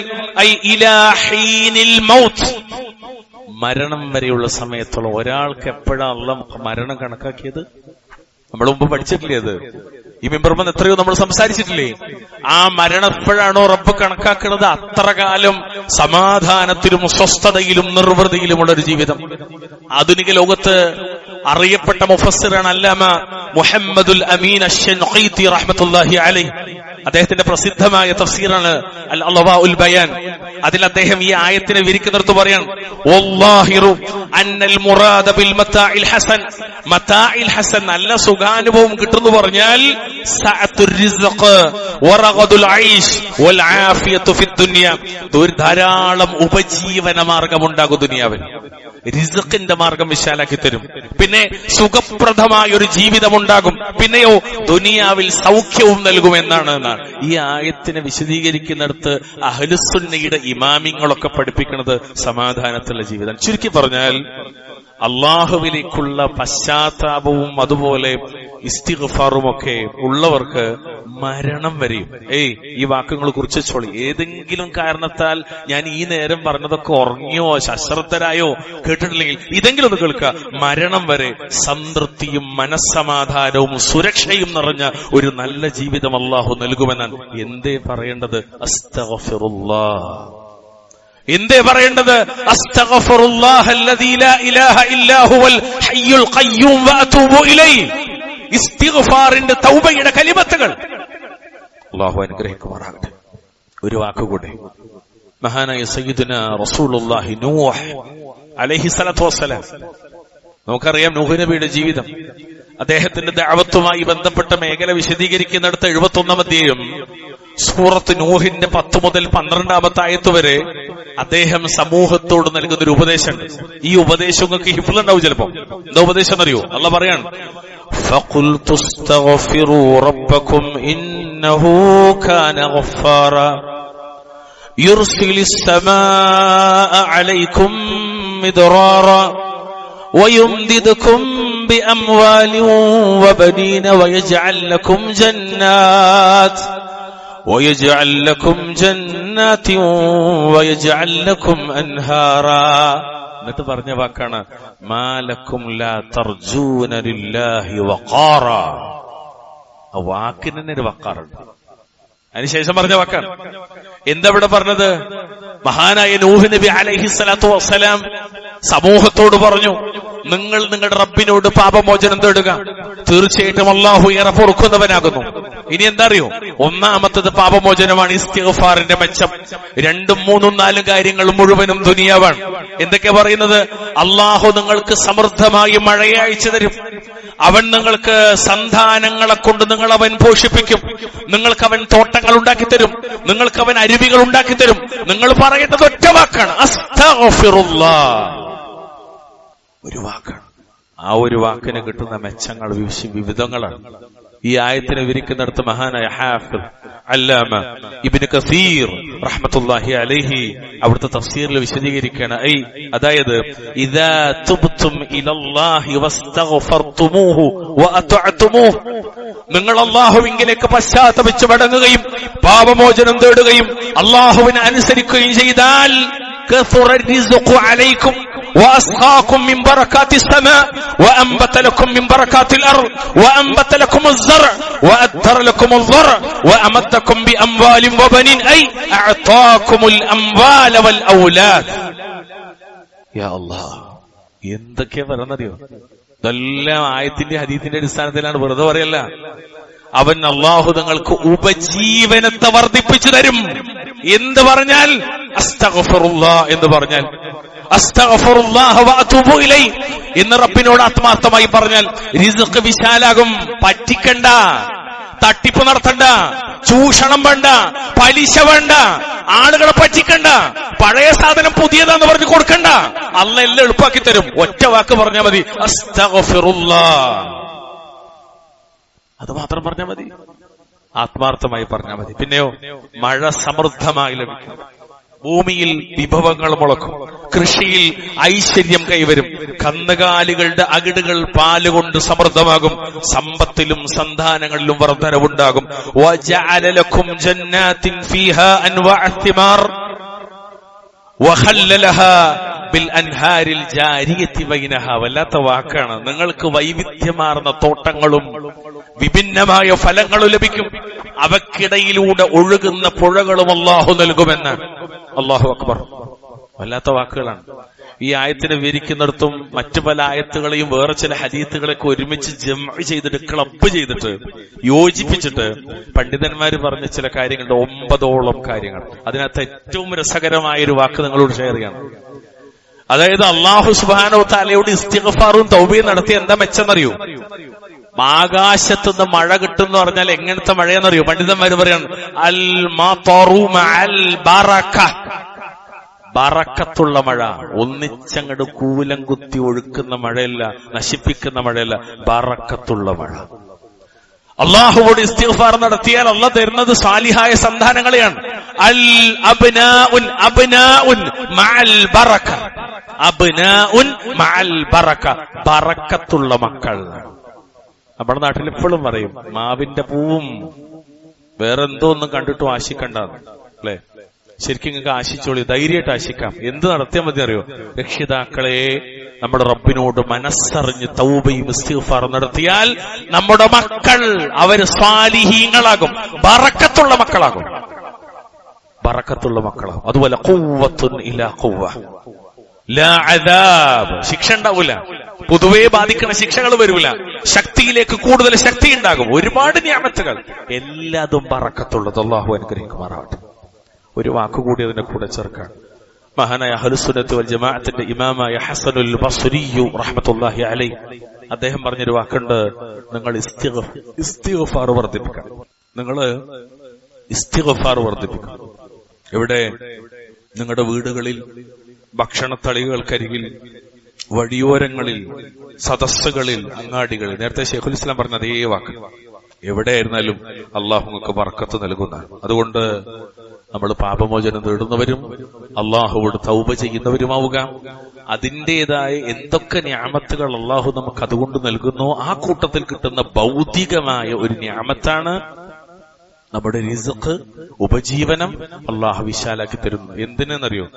ഐ ഇലാ ഹീനിൽ മൗത്ത്, മരണം വരെയുള്ള സമയത്തോളം. ഒരാൾക്ക് എപ്പോഴാണ് അല്ലാഹ് മരണം കണക്കാക്കിയത്? നമ്മൾ മുമ്പ് പഠിച്ചിട്ടില്ലേ? അത് ഈ മിമ്പർമൻ എത്രയോ നമ്മൾ സംസാരിച്ചിട്ടില്ലേ? ആ മരണം എപ്പോഴാണോ റബ്ബ് കണക്കാക്കുന്നത് അത്ര കാലം സമാധാനത്തിലും സ്വസ്ഥതയിലും നിർവൃതിയിലുമുള്ള ഒരു ജീവിതം. ആധുനിക ലോകത്ത് അറിയപ്പെട്ട മുഫസ്സിറാണ് അല്ലാമ മുഹമ്മദുൽ അമീൻ അശ്ശൻഖീതി റഹ്മത്തുള്ളാഹി അലൈഹി. അദ്ദേഹത്തിന്റെ പ്രസിദ്ധമായ തഫ്സീറാണ് അൽ അളവാഉൽ ബയാൻ. അതിൽ അദ്ദേഹം ഈ ആയത്തിനെ വിരിക്കുന്നിടത്ത് പറയാൻ, വല്ലാഹിറു അന്നൽ മുറാദ ബിൽ മതാഇൽ ഹസൻ, മതാഇൽ ഹസൻ നല്ല സുഖാനുഭവം കിട്ടുന്നു പറഞ്ഞാൽ സഅത്തുർ റിസ്ഖ് വറഗദുൽ ഐഷ് വൽ ആഫിയത്തു ഫിദ് ദുനിയ, ധാരാളം ഉപജീവന മാർഗം ഉണ്ടാകും ദുനിയാവിൽ. റിസ്ഖിന്റെ മാർഗം വിശാലാക്കി തരും. പിന്നെ സുഖപ്രദമായ ഒരു ജീവിതം ഉണ്ടാകും. പിന്നെയോ ദുനിയാവിൽ സൗഖ്യവും നൽകുമെന്നാണ്. ഈ ആയത്തിനെ വിശദീകരിക്കുന്നിടത്ത് അഹ്ലുസുന്നയുടെ ഇമാമിങ്ങളൊക്കെ പഠിപ്പിക്കുന്നത് സമാധാനത്തിലുള്ള ജീവിതം. ചുരുക്കി പറഞ്ഞാൽ അള്ളാഹുവിലേക്കുള്ള പശ്ചാത്താപവും അതുപോലെ ഇസ്തിഗ്ഫാറുമൊക്കെ ഉള്ളവർക്ക് മരണം വരെയും, ഈ വാക്കുകൾ കുറിച്ച് ചോളി, ഏതെങ്കിലും കാരണത്താൽ ഞാൻ ഈ നേരം പറഞ്ഞതൊക്കെ ഉറങ്ങിയോ അശ്രദ്ധരായോ കേട്ടിട്ടില്ലെങ്കിൽ ഇതെങ്കിലും ഒന്ന് കേൾക്കുക, മരണം വരെ സംതൃപ്തിയും മനസ്സമാധാനവും സുരക്ഷയും നിറഞ്ഞ ഒരു നല്ല ജീവിതം അള്ളാഹു നൽകുമെന്നാണ്. എന്തേ പറയേണ്ടത്? അസ്തഗ്ഫിറുല്ലാഹ്. എന്തേ പറയേണ്ടത്? അസ്തഗ്ഫിറുല്ലാഹല്ലദീ ലാ ഇലാഹ ഇല്ലാ ഹുവൽ ഹയ്യുൽ ഖയ്യൂം വഅതൂബു ഇലൈഹി. ഇസ്തിഗ്ഫാറിന്റെ തൗബയുടെ കലിമത്തുകൾ അല്ലാഹു അനുഗ്രഹിക്കുമാറാകട്ടെ. ഒരു വാക്കുകൂടി, മഹാനായ സയ്യിദുനാ റസൂലുള്ളാഹി നൂഹ് അലൈഹി സ്വലാത്തു വസ്സലാം. നമുക്കറിയാം നൂഹ് നബിയുടെ ജീവിതം. അദ്ദേഹത്തിന്റെ ദഅവത്തുമായി ബന്ധപ്പെട്ട മേഖല വിശദീകരിക്കുന്നിടത്ത് 71-ാം അധ്യായം സൂറത്ത് നൂഹിന്റെ 10 മുതൽ 12-ാമത്തെ ആയത്ത് വരെ അദ്ദേഹം സമൂഹത്തോട് നൽകുന്നൊരു ഉപദേശമുണ്ട്. ഈ ഉപദേശങ്ങൾക്ക് ഹിഫ്ളുണ്ടാവും ചിലപ്പോ. എന്താ ഉപദേശം എന്നറിയോ? അല്ലാഹ് പറയാണ്, فَقُلْتُ اسْتَغْفِرُوا رَبَّكُمْ إِنَّهُ كَانَ غَفَّارًا يُرْسِلِ السَّمَاءَ عَلَيْكُمْ مِدْرَارًا وَيُمْدِدْكُمْ بِأَمْوَالٍ وَبَنِينَ وَيَجْعَلْ لَكُمْ جَنَّاتٍ وَيَجْعَلْ لَكُمْ أَنْهَارًا. എന്നിട്ട് പറഞ്ഞ വാക്കാണ് മാലക്കും ലാ തർജൂന ലില്ലാഹി വഖാറ. ആ വാക്കിന് തന്നെ ഒരു വക്കാറുണ്ട്. അതിനുശേഷം പറഞ്ഞ വാക്കാണ്. എന്താ ഇവിടെ പറഞ്ഞത്? മഹാനായ നൂഹ് നബി അലൈഹിസ്സലാത്തു വസ്സലാം സമൂഹത്തോട് പറഞ്ഞു, നിങ്ങൾ നിങ്ങളുടെ റബ്ബിനോട് പാപമോചനം തേടുക, തീർച്ചയായിട്ടും അല്ലാഹു ഏറെ പൊറുക്കുന്നവനാകുന്നു. ഇനി എന്താ അറിയോ? ഒന്നാമത്തത് പാപമോചനമാണ്, ഇസ്തിഗ്ഫാറിന്റെ മെച്ചം. 2, 3, 4 കാര്യങ്ങൾ മുഴുവനും ദുനിയാവാണ്. എന്തൊക്കെ പറയുന്നത്? അല്ലാഹു നിങ്ങൾക്ക് സമൃദ്ധമായി മഴയെ അയച്ചു തരും, അവൻ നിങ്ങൾക്ക് സന്താനങ്ങളെ കൊണ്ട് അവൻ പോഷിപ്പിക്കും, നിങ്ങൾക്ക് അവൻ തോട്ടങ്ങൾ ഉണ്ടാക്കിത്തരും, നിങ്ങൾക്ക് അവൻ അരുവികൾ ഉണ്ടാക്കിത്തരും. നിങ്ങൾ പറയേണ്ടത് ഒറ്റ വാക്കാണ്, അസ്തഗ്ഫിറുല്ലാഹ്. ഒരു വാക്കാണ്. ആ ഒരു വാക്കിന് കിട്ടുന്ന മെച്ചങ്ങൾ വിവിധങ്ങളാണ്. ഈ ആയത്തിനെ വിവരിക്കുന്നിടത്ത് മഹാനായ ഹാഫിദ് അല്ലാമ ഇബ്നു കസീർ റഹ്മത്തുള്ളാഹി അലൈഹി അവിടുത്തെ തഫ്സീറിൽ വിശദീകരിക്കുകയാണ്. അതായത് ഇദാ തുബ്തും ഇലല്ലാഹി വസ്തഗ്ഫർതുമൂഹു വഅതഅതുമൂഹു, നിങ്ങൾ അല്ലാഹുവിലേക്ക് പശ്ചാത്തപിച്ച് മടങ്ങുകയും പാപമോചനം തേടുകയും അല്ലാഹുവിനെ അനുസരിക്കുകയും ചെയ്താൽ കസുറ റിസ്ഖു അലൈക്കും وأسقاكم من بركات السماء وأنبت لكم من بركات الأرض وأنبت لكم الزرع وأدر لكم الزرع وأمدكم بأموال وبنين أي أعطاكم الأموال والأولاد. يا الله, എന്തൊക്കെയാ പറയുന്നറിയോ? ഇതെല്ലാം ആയത്തിന്റെ ഹദീസിന്റെ അടിസ്ഥാനത്തിലാണ്, വെറുതെ പറയല്ല. അവൻ അല്ലാഹു നിങ്ങൾക്ക് ഉപജീവനത്തെ വർദ്ധിപ്പിച്ചു തരും. എന്ത് പറഞ്ഞാൽ? അസ്തഗ്ഫിറുല്ലാഹ് എന്ന് പറഞ്ഞാൽ, അസ്തഗ്ഫിറുല്ലാഹ വഅതൂബു ഇലൈഹി എന്ന് റബ്ബിനോട് ആത്മാർത്ഥമായി പറഞ്ഞാൽ റിസ്ക് വിശാലാകും. പറ്റിക്കണ്ട, തട്ടിപ്പ് നടത്തണ്ട, ചൂഷണം വേണ്ട, പലിശ വേണ്ട, ആളുകളെ പറ്റിക്കണ്ട, പഴയ സാധനം പുതിയതാന്ന് പറഞ്ഞു കൊടുക്കണ്ട. അല്ലാഹ് എല്ലാം എളുപ്പാക്കി തരും. ഒറ്റ വാക്ക് പറഞ്ഞാൽ മതി, അസ്തഗ്ഫിറുല്ലാഹ്. അത് മാത്രം പറഞ്ഞാൽ മതി, ആത്മാർത്ഥമായി പറഞ്ഞാൽ മതി. പിന്നെയോ മഴ സമൃദ്ധമായി ലഭിക്കും, ഭൂമിയിൽ വിഭവങ്ങൾ മുളക്കും, കൃഷിയിൽ ഐശ്വര്യം കൈവരും, കന്നുകാലികളുടെ അകിടുകൾ പാലുകൊണ്ട് സമൃദ്ധമാകും, സമ്പത്തിലും സന്താനങ്ങളിലും വർധനവുണ്ടാകും. വജഅല ലക്കും ജന്നാത്തിൻ ഫീഹാ അൻവാഅ തിമാർ വഖല്ലലഹാ ബിൽ അൻഹാരിൽ ജാരിയത്തി ബൈനഹാ. വല്ലാത്ത വാക്കാണ്. നിങ്ങൾക്ക് വൈവിധ്യമാർന്ന തോട്ടങ്ങളും വിഭിന്നമായ ഫലങ്ങളും ലഭിക്കും, അവക്കിടയിലൂടെ ഒഴുകുന്ന പുഴകളും അല്ലാഹു നൽകുമെന്ന്. അല്ലാഹു അക്ബർ. വല്ലാത്ത വാക്കുകളാണ്. ഈ ആയത്തിനെ വിവരിക്കുന്നിടത്തും മറ്റു പല ആയത്തുകളെയും വേറെ ചില ഹദീത്തുകളൊക്കെ ഒരുമിച്ച് ജംഅ് ചെയ്തിട്ട്, ക്ലബ് ചെയ്തിട്ട്, യോജിപ്പിച്ചിട്ട് പണ്ഡിതന്മാര് പറഞ്ഞ ചില കാര്യങ്ങളുടെ 9ഓളം കാര്യങ്ങൾ. അതിനകത്ത് ഏറ്റവും രസകരമായ ഒരു വാക്ക് നിങ്ങളോട് ഷെയർ ചെയ്യണം. അതായത് അല്ലാഹു സുബ്ഹാനഹു വ തആലയോട് ഇസ്തിഗ്ഫാറും തൗബയും നടത്തി എന്താ മെച്ചെന്നറിയോ? ആകാശത്തുനിന്ന് മഴ കിട്ടും എന്ന് പറഞ്ഞാൽ എങ്ങനത്തെ മഴയെന്നറിയോ? പണ്ഡിതന്മാര് പറയാണ്, അൽ മതറു മഅൽ ബറക. ബറക്കത്തുള്ള മഴ, ഒന്നിച്ചങ്ങട് കൂലം കുത്തി ഒഴുക്കുന്ന മഴയല്ല, നശിപ്പിക്കുന്ന മഴയല്ല, ബറക്കത്തുള്ള മഴ. അല്ലാഹുവോട് ഇസ്തിഗ്ഫാർ നടത്തിയാൽ അല്ലാഹ് തരുന്നത് സാലിഹായ സന്താനങ്ങളെയാണ്. അൽ അബ്നാഉൻ അബ്നാഉൻ മഅൽ ബറക. അബ്നാഉൻ മഅൽ ബറക, ബറക്കത്തുള്ള മക്കൾ. നമ്മുടെ നാട്ടിൽ എപ്പോഴും പറയും, മാവിന്റെ പൂവും വേറെന്തോ ഒന്നും കണ്ടിട്ടും ആശിക്കണ്ടെന്ന്, അല്ലെ? ശരിക്കും നിങ്ങൾക്ക് ആശിച്ചോളി, ധൈര്യമായിട്ട് ആശിക്കാം. എന്ത് നടത്തിയാൽ മതി അറിയോ? രക്ഷിതാക്കളെ നമ്മുടെ റബ്ബിനോട് മനസ്സറിഞ്ഞ് തൗബയും ഇസ്തിഗ്ഫാറും നടത്തിയാൽ നമ്മുടെ മക്കൾ അവര് സ്വാലിഹീങ്ങളാകും, ബറക്കത്തുള്ള മക്കളാകും, ബറക്കത്തുള്ള മക്കളാകും. അതുപോലെ ഖുവ്വത്തുൻ ഇലാ ഖുവ്വ ലാ അദാബ്, ശിക്ഷ ഉണ്ടാവില്ല, പൊതുവെ ബാധിക്കുന്ന ശിക്ഷകൾ വരില്ല, ശക്തിയിലേക്ക് കൂടുതൽ ശക്തി ഉണ്ടാകും, ഒരുപാട് നിഅമത്തുകൾ, എല്ലാതും ബറക്കത്തുള്ളത്. അല്ലാഹു അനുഗ്രഹിക്കുമാറാവട്ടെ. ഒരു വാക്കുകൂടി അതിന്റെ കൂടെ ചേർക്കാൻ, മഹാനായ അഹ്ലുസുന്നത്ത് വൽ ജമാഅത്തിന്റെ ഇമാമായ ഹസനുൽ ബസ്രി റഹ്മത്തുള്ളാഹി അലൈഹി അദ്ദേഹം പറഞ്ഞൊരു വാക്കുണ്ട്, നിങ്ങൾ ഇസ്തിഗ്ഫാർ വർദ്ധിപ്പിക്കണം. നിങ്ങൾ ഇസ്തിഗ്ഫാർ വർദ്ധിപ്പിക്കണം. എവിടെ? നിങ്ങളുടെ വീടുകളിൽ, ഭക്ഷണത്തളികൾക്കരികിൽ, വഴിയോരങ്ങളിൽ, സദസ്സുകളിൽ, അങ്ങാടികളിൽ. നേരത്തെ ശൈഖുൽ ഇസ്ലാം പറഞ്ഞ അതേ വാക്ക്. എവിടെയായിരുന്നാലും അള്ളാഹു നിങ്ങൾക്ക് ബർക്കത്ത് നൽകുന്നതാണ്. അതുകൊണ്ട് നമ്മൾ പാപമോചനം തേടുന്നവരും അള്ളാഹുവോട് തൗബ ചെയ്യുന്നവരുമാവുക. അതിൻ്റെതായ എന്തൊക്കെ നിഅമത്തുകൾ അള്ളാഹു നമുക്ക് അതുകൊണ്ട് നൽകുന്നോ ആ കൂട്ടത്തിൽ കിട്ടുന്ന ഭൗതികമായ ഒരു നിഅമത്താണ് നമ്മുടെ റിസ്ഖ്, ഉപജീവനം അള്ളാഹു വിശാലാക്കി തരുന്നു. എന്തിനെന്നറിയോ?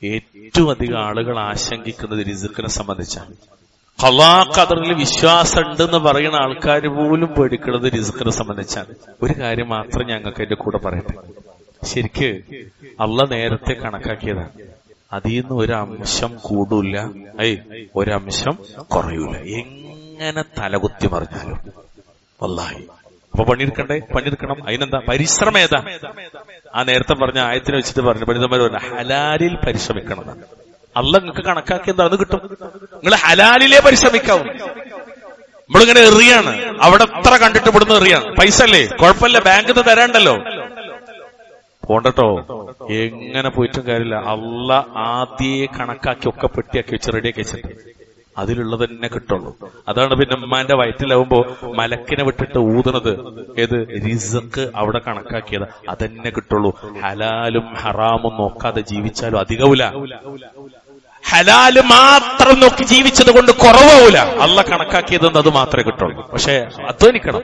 ഏറ്റവും അധികം ആളുകൾ ആശങ്കിക്കുന്നത് റിസ്ഖിനെ സംബന്ധിച്ചാണ്. ഖളാ ഖദറിൽ വിശ്വാസം ഉണ്ടെന്ന് പറയുന്ന ആൾക്കാർ പോലും പേടിക്കുന്നത് റിസ്കിനെ സംബന്ധിച്ചാണ്. ഒരു കാര്യം മാത്രം ഞങ്ങൾക്ക് എന്റെ കൂടെ പറയട്ടെ. ശരിക്ക് അള്ളാഹ് നേരത്തെ കണക്കാക്കിയതാണ്. അതിൽ നിന്ന് ഒരംശം കൂടൂല, ഒരംശം കുറയൂല. എങ്ങനെ തലകുത്തി മറിഞ്ഞാലും വല്ലാഹി. അപ്പൊ പണിയെടുക്കണം. അതിനെന്താ പരിശ്രമം? ഏതാ? ആ നേരത്തെ പറഞ്ഞ ആയത്തിനെ വെച്ചിട്ട് പറഞ്ഞു പണ്ഡിതന്മാർ പറഞ്ഞു ഹലാലിൽ പരിശ്രമിക്കണം. അള്ളാഹ് നിങ്ങൾക്ക് കണക്കാക്കിയത് അത് കിട്ടും. നിങ്ങൾ ഹലാലിലേ പരിശ്രമിക്കാവൂ. നമ്മളിങ്ങനെ എറിയാണ്, അവിടെ എത്ര കണ്ടിട്ട് ഇവിടുന്ന് എറിയാണ്. പൈസ അല്ലേ, കുഴപ്പമില്ല, ബാങ്കിൽ നിന്ന് തരാണ്ടല്ലോ. പോണ്ടട്ടോ, എങ്ങനെ പോയിട്ടും കാര്യമില്ല. അള്ളാഹ് ആദ്യേ കണക്കാക്കി ഒക്കെ പെട്ടിയാക്കി വെച്ച് റെഡിയാക്കി വെച്ചിട്ട് അതിലുള്ളത് തന്നെ കിട്ടുള്ളൂ. അതാണ് പിന്നെ ഉമ്മാന്റെ വയറ്റിലാവുമ്പോ മലക്കിനെ വിട്ടിട്ട് ഊതുന്നത്. ഏത് റിസ്ക് അവിടെ കണക്കാക്കിയത് അതന്നെ കിട്ടുള്ളൂ. ഹലാലും ഹറാമും നോക്കാതെ ജീവിച്ചാലും അധികവില്ല. ഹലാല് മാത്രം നോക്കി ജീവിച്ചത് കൊണ്ട് കുറവാവൂല. അള്ളാഹ് കണക്കാക്കിയതെന്ന് അത് മാത്രമേ കിട്ടുള്ളൂ. പക്ഷെ അധ്വാനിക്കണം,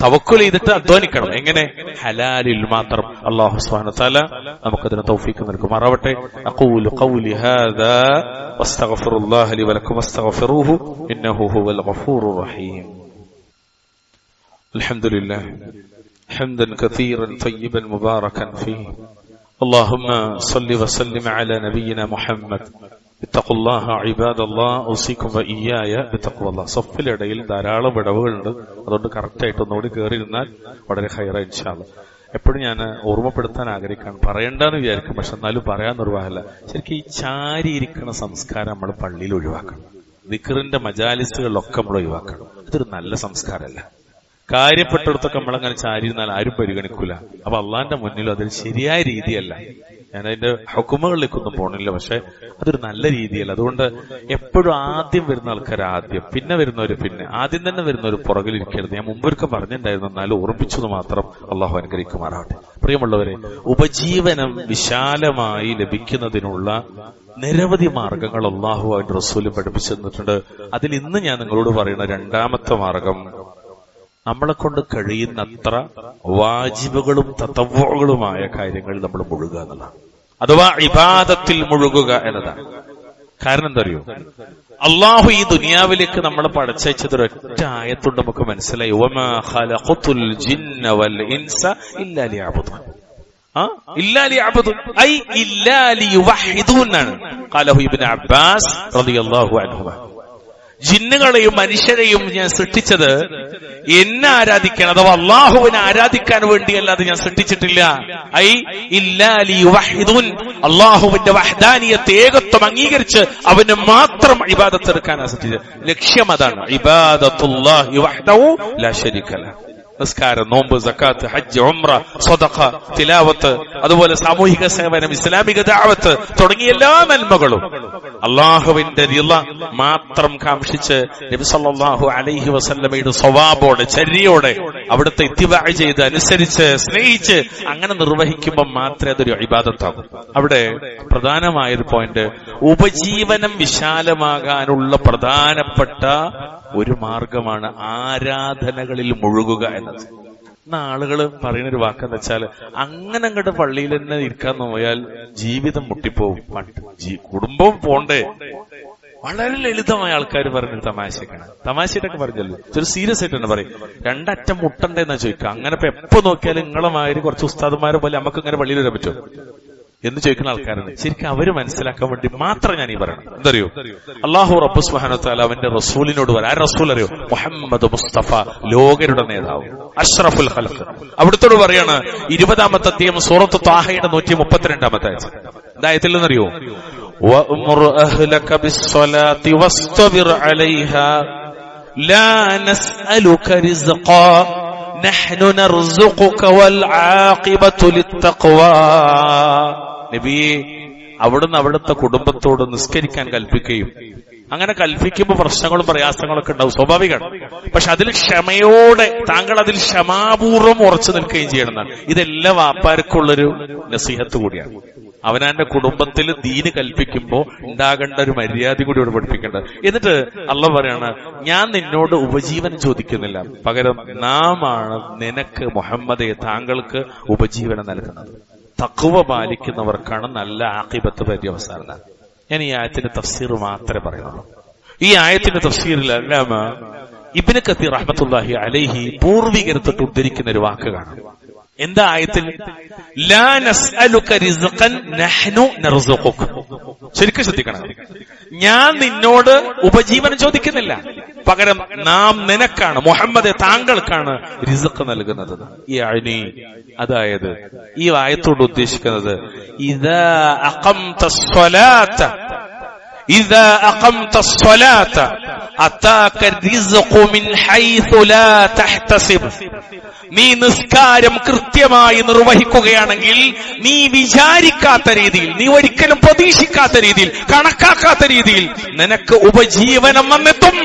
തവക്കുൽ ചെയ്തിട്ട് അധ്വാനിക്കണം. എങ്ങനെ? ഹലാലിൽ മാത്രം. അല്ലാഹു സുബ്ഹാനഹു വ തആല നമുക്കതിന് തൗഫീഖ് നൽകുമാറാവട്ടെ. അഖൂലു ഖൗലി ഹാദാ വസ്തഗ്ഫിറുല്ലാഹ ലി വലക്കും വസ്തഗ്ഫിറൂഹു ഇന്നഹു ഹുവൽ ഗഫൂറുർ റഹീം. അൽഹംദുലില്ലാഹ് ഹംദൻ കസീറൻ തയ്യിബൻ മുബാറകൻ ഫീഹി. اللهم صل وسلم على نبينا محمد. اتقوا الله عباد الله اوصيكم واياي بتقوى الله. സഫിലിടയിൽ ധാരാളം വിടവുകളുണ്ട്. അതുകൊണ്ട് കറക്റ്റായിട്ട് ഒന്നുകൂടി കയറിയിരുന്നാൽ വളരെ ഹൈറ ഇൻഷാ അല്ലാഹ്. എപ്പോഴും ഞാൻ ഓർമ്മപ്പെടുത്താൻ ആഗ്രഹിക്കാണ്, പറയണ്ടെന്ന് വിചാരിക്കും, പക്ഷെ എന്നാലും പറയാൻ നിർവാഹമില്ല. ശരിക്കും ഈ ചാരിയിരിക്കുന്ന സംസ്കാരം നമ്മൾ പള്ളിയിൽ ഒഴിവാക്കണം. ദിക്റിന്റെ മജാലിസുകളിലൊക്കെ നമ്മൾ ഒഴിവാക്കണം. ഇതൊരു നല്ല സംസ്കാരമല്ല. കാര്യപ്പെട്ടിടത്തൊക്കെ നമ്മളങ്ങനെ ചാരിയിരുന്നാൽ ആരും പരിഗണിക്കൂല. അപ്പൊ അള്ളാന്റെ മുന്നിലും അതൊരു ശരിയായ രീതിയല്ല. ഞാൻ അതിന്റെ ഹുക്കുമകളിലേക്കൊന്നും പോണില്ല, പക്ഷെ അതൊരു നല്ല രീതിയല്ല. അതുകൊണ്ട് എപ്പോഴും ആദ്യം വരുന്ന ആൾക്കാർ ആദ്യം, പിന്നെ വരുന്നവര് പിന്നെ, ആദ്യം തന്നെ വരുന്നവർ പുറകിലിരിക്കരുത്. ഞാൻ മുമ്പൊക്കെ പറഞ്ഞിട്ടുണ്ടായിരുന്നു, എന്നാലും ഓർമ്മിച്ചത് മാത്രം. അള്ളാഹു അനുഗ്രഹിക്കുമാറാവട്ടെ. പ്രിയമുള്ളവരെ, ഉപജീവനം വിശാലമായി ലഭിക്കുന്നതിനുള്ള നിരവധി മാർഗങ്ങൾ അള്ളാഹു അതിന്റെ റസൂലും പഠിപ്പിച്ചു തന്നിട്ടുണ്ട്. അതിൽ ഇന്ന് ഞാൻ നിങ്ങളോട് പറയുന്ന രണ്ടാമത്തെ മാർഗം, നമ്മളെ കൊണ്ട് കഴിയുന്നത്ര വാജിബുകളും തതവ്വുകളുമായ കാര്യങ്ങൾ നമ്മൾ മുഴുകുക എന്നതാണ്. അഥവാ ഇബാദത്തിൽ മുഴുകുക എന്നതാണ്. കാരണം എന്താ അറിയോ, അള്ളാഹു ഈ ദുനിയാവിലേക്ക് നമ്മളെ പടച്ചയച്ചത് ഒരൊറ്റ ആയത്തുണ്ട് നമുക്ക് മനസ്സിലായി. വമാ ഖലഖതുൽ ജിന്ന വൽ ഇൻസ ഇല്ലാ ലിയഅ്ബുദൂൻ. ഇല്ലാ ലിയഅ്ബുദൂൻ ഐ ഇല്ലാ ലിയുവഹിദൂൻ എന്നാണ് ഖാലഹു ഇബ്നു അബ്ബാസ് റളിയല്ലാഹു അൻഹു. ജിന്നുകളെയും മനുഷ്യരെയും ഞാൻ സൃഷ്ടിച്ചത് എന്നെ ആരാധിക്കാൻ, അഥവാ അള്ളാഹുവിനെ ആരാധിക്കാൻ വേണ്ടിയല്ലാതെ ഞാൻ സൃഷ്ടിച്ചിട്ടില്ല. ഐ ഇല്ലാ ലിയുവഹിദൂൻ, അള്ളാഹുവിന്റെ വഹ്ദാനിയത്ത്, ഏകത്വം അംഗീകരിച്ച് അവന് മാത്രം ഇബാദത്ത് എടുക്കാനാണ് സൃഷ്ടിച്ചത്. ലക്ഷ്യം അതാണ്. ഇബാദത്തുല്ലാഹി വഹ്ദഹു ലാ ശരീക ലഹു. നിസ്കാരം, നോമ്പ്, സക്കാത്ത്, ഹജ്ജ്, ഉംറ, സ്വദഖ, തിലാവത്ത്, അതുപോലെ സാമൂഹിക സേവനം, ഇസ്ലാമിക ദഅവത്ത് തുടങ്ങിയ എല്ലാ നന്മകളും അള്ളാഹുവിന്റെ റിള മാത്രം കാംക്ഷിച്ച് നബി സല്ലല്ലാഹു അലൈഹി വസല്ലമയുടെ സ്വഭാവോടെ, ചര്യയോടെ അവിടുത്തെ ഇത്തിബാഅ് ചെയ്ത് അനുസരിച്ച് സ്നേഹിച്ച് അങ്ങനെ നിർവഹിക്കുമ്പോൾ മാത്രമേ അതൊരു ഇബാദത്താകും. അവിടെ പ്രധാനമായൊരു പോയിന്റ്, ഉപജീവനം വിശാലമാകാനുള്ള പ്രധാനപ്പെട്ട ഒരു മാർഗമാണ് ആരാധനകളിൽ മുഴുകുക എന്നത്. ഇന്ന് ആളുകൾ പറയുന്നൊരു വാക്കെന്ന് വെച്ചാൽ, അങ്ങനെ അങ്ങോട്ട് പള്ളിയിൽ തന്നെ ഇരിക്കാൻ പോയാൽ ജീവിതം മുട്ടിപ്പോവും, കുടുംബവും പോണ്ടേ. വളരെ ലളിതമായ ആൾക്കാർ പറഞ്ഞൊരു തമാശയായിട്ടൊക്കെ പറഞ്ഞല്ലോ, ഒരു സീരിയസ് ആയിട്ട് തന്നെ പറയും. രണ്ടറ്റം മുട്ടണ്ടെന്നാ ചോദിക്കുക. അങ്ങനെ ഇപ്പൊ എപ്പോ നോക്കിയാലും നിങ്ങളെ മാതിരി കുറച്ച് ഉസ്താദുമാരെ പോലെ നമുക്ക് ഇങ്ങനെ പള്ളിയിൽ വരാൻ പറ്റും എന്ന് ചോദിക്കുന്ന ആൾക്കാരാണ്. ശരിക്കും അവര് മനസ്സിലാക്കാൻ വേണ്ടി മാത്രം ഞാൻ ഈ പറയണം. എന്തറിയോ, അല്ലാഹു റബ്ബ് സുബ്ഹാനഹു വ തആല അവന്റെ റസൂലിനോട് പറയാം. ആ റസൂൽ അറിയോ? മുഹമ്മദ് മുസ്തഫ, ലോകരുടെ നേതാവ്, അഷ്റഫുൽ ഖൽഖ്. അവിടുത്തോട് പറയാണ് 20-ാമത്തെ അധ്യായം സൂറത്ത് ത്വാഹയുടെ 132-ാമത്തെ ആയത്ത്. എന്തായത്തിൽ നിന്നറിയോ? വഅ്മുർ അഹ്ലക ബിസ്സലാത്തി വസ്തബിർ അലൈഹാ ലാ നസ്അലുക റിസ്ഖാ നഹ്നു നർസുഖുക വൽ ആഖിബതു ലിത്തഖ്വാ. നബിയെ, അവിടുന്ന് അവിടുത്തെ കുടുംബത്തോട് നിസ്കരിക്കാൻ കൽപ്പിക്കുകയും, അങ്ങനെ കൽപ്പിക്കുമ്പോൾ പ്രശ്നങ്ങളും പ്രയാസങ്ങളൊക്കെ ഉണ്ടാവും, സ്വാഭാവികമാണ്. പക്ഷെ അതിൽ ക്ഷമയോടെ താങ്കൾ അതിൽ ക്ഷമാപൂർവ്വം ഉറച്ചു നിൽക്കുകയും ചെയ്യണം എന്നാണ്. ഇതെല്ലാം വാപ്പാർക്കുള്ളൊരു നസീഹത്ത് കൂടിയാണ്. അവനാന്റെ കുടുംബത്തിൽ ദീന് കൽപ്പിക്കുമ്പോ ഉണ്ടാകേണ്ട ഒരു മര്യാദ കൂടി ഇവിടെ പഠിപ്പിക്കേണ്ടത്. എന്നിട്ട് അള്ളാഹ് പറയാണ്, ഞാൻ നിന്നോട് ഉപജീവനം ചോദിക്കുന്നില്ല, പകരം നാമാണ് നിനക്ക് മുഹമ്മദെ, താങ്കൾക്ക് ഉപജീവനം നൽകുന്നത്. തഖ്വ പാലിക്കുന്നവർക്കാണ് നല്ല ആഖിബത്ത് പര്യവസാനം. ഞാൻ ഈ ആയത്തിന്റെ തഫ്സീർ മാത്രമേ പറയുന്നുള്ളൂ. ഈ ആയത്തിന്റെ തഫ്സീറിൽ അല്ലാമ ഇബ്നു കസീർ റഹ്മത്തുള്ളാഹി അലൈഹി പൂർവികരത്തൊട്ട് ഉദ്ധരിക്കുന്ന ഒരു വാക്ക് കാണാം. എന്താ ആയത്തിൽ? ലാ നസ്അലുക റിസ്ഖൻ നഹ്നു നർസുഖുക. ശരിക്കും ശ്രദ്ധിക്കണം, ഞാൻ നിന്നോട് ഉപജീവനം ചോദിക്കുന്നില്ല, പകരം നാം നിനക്കാണ്, മുഹമ്മദെ താങ്കൾക്കാണ് റിസ്ഖ് നൽകുന്നത്. ഈ അനി, അതായത് ഈ ആയത്തോട് ഉദ്ദേശിക്കുന്നത് ഇദാ അഖംതസ്സലാത ഇദാ അഖംതസ്സലാത അതാക റിസ്ഖു മിൻ ഹൈസു ലാ തഹ്തസിബ്. നീ നിസ്കാരം കൃത്യമായി നിർവഹിക്കുകയാണെങ്കിൽ നീ വിചാരിക്കാത്ത രീതിയിൽ, നീ ഒരിക്കലും പ്രതീക്ഷിക്കാത്ത രീതിയിൽ, കണക്കാക്കാത്ത രീതിയിൽ നിനക്ക് ഉപജീവനം വന്നെത്തും.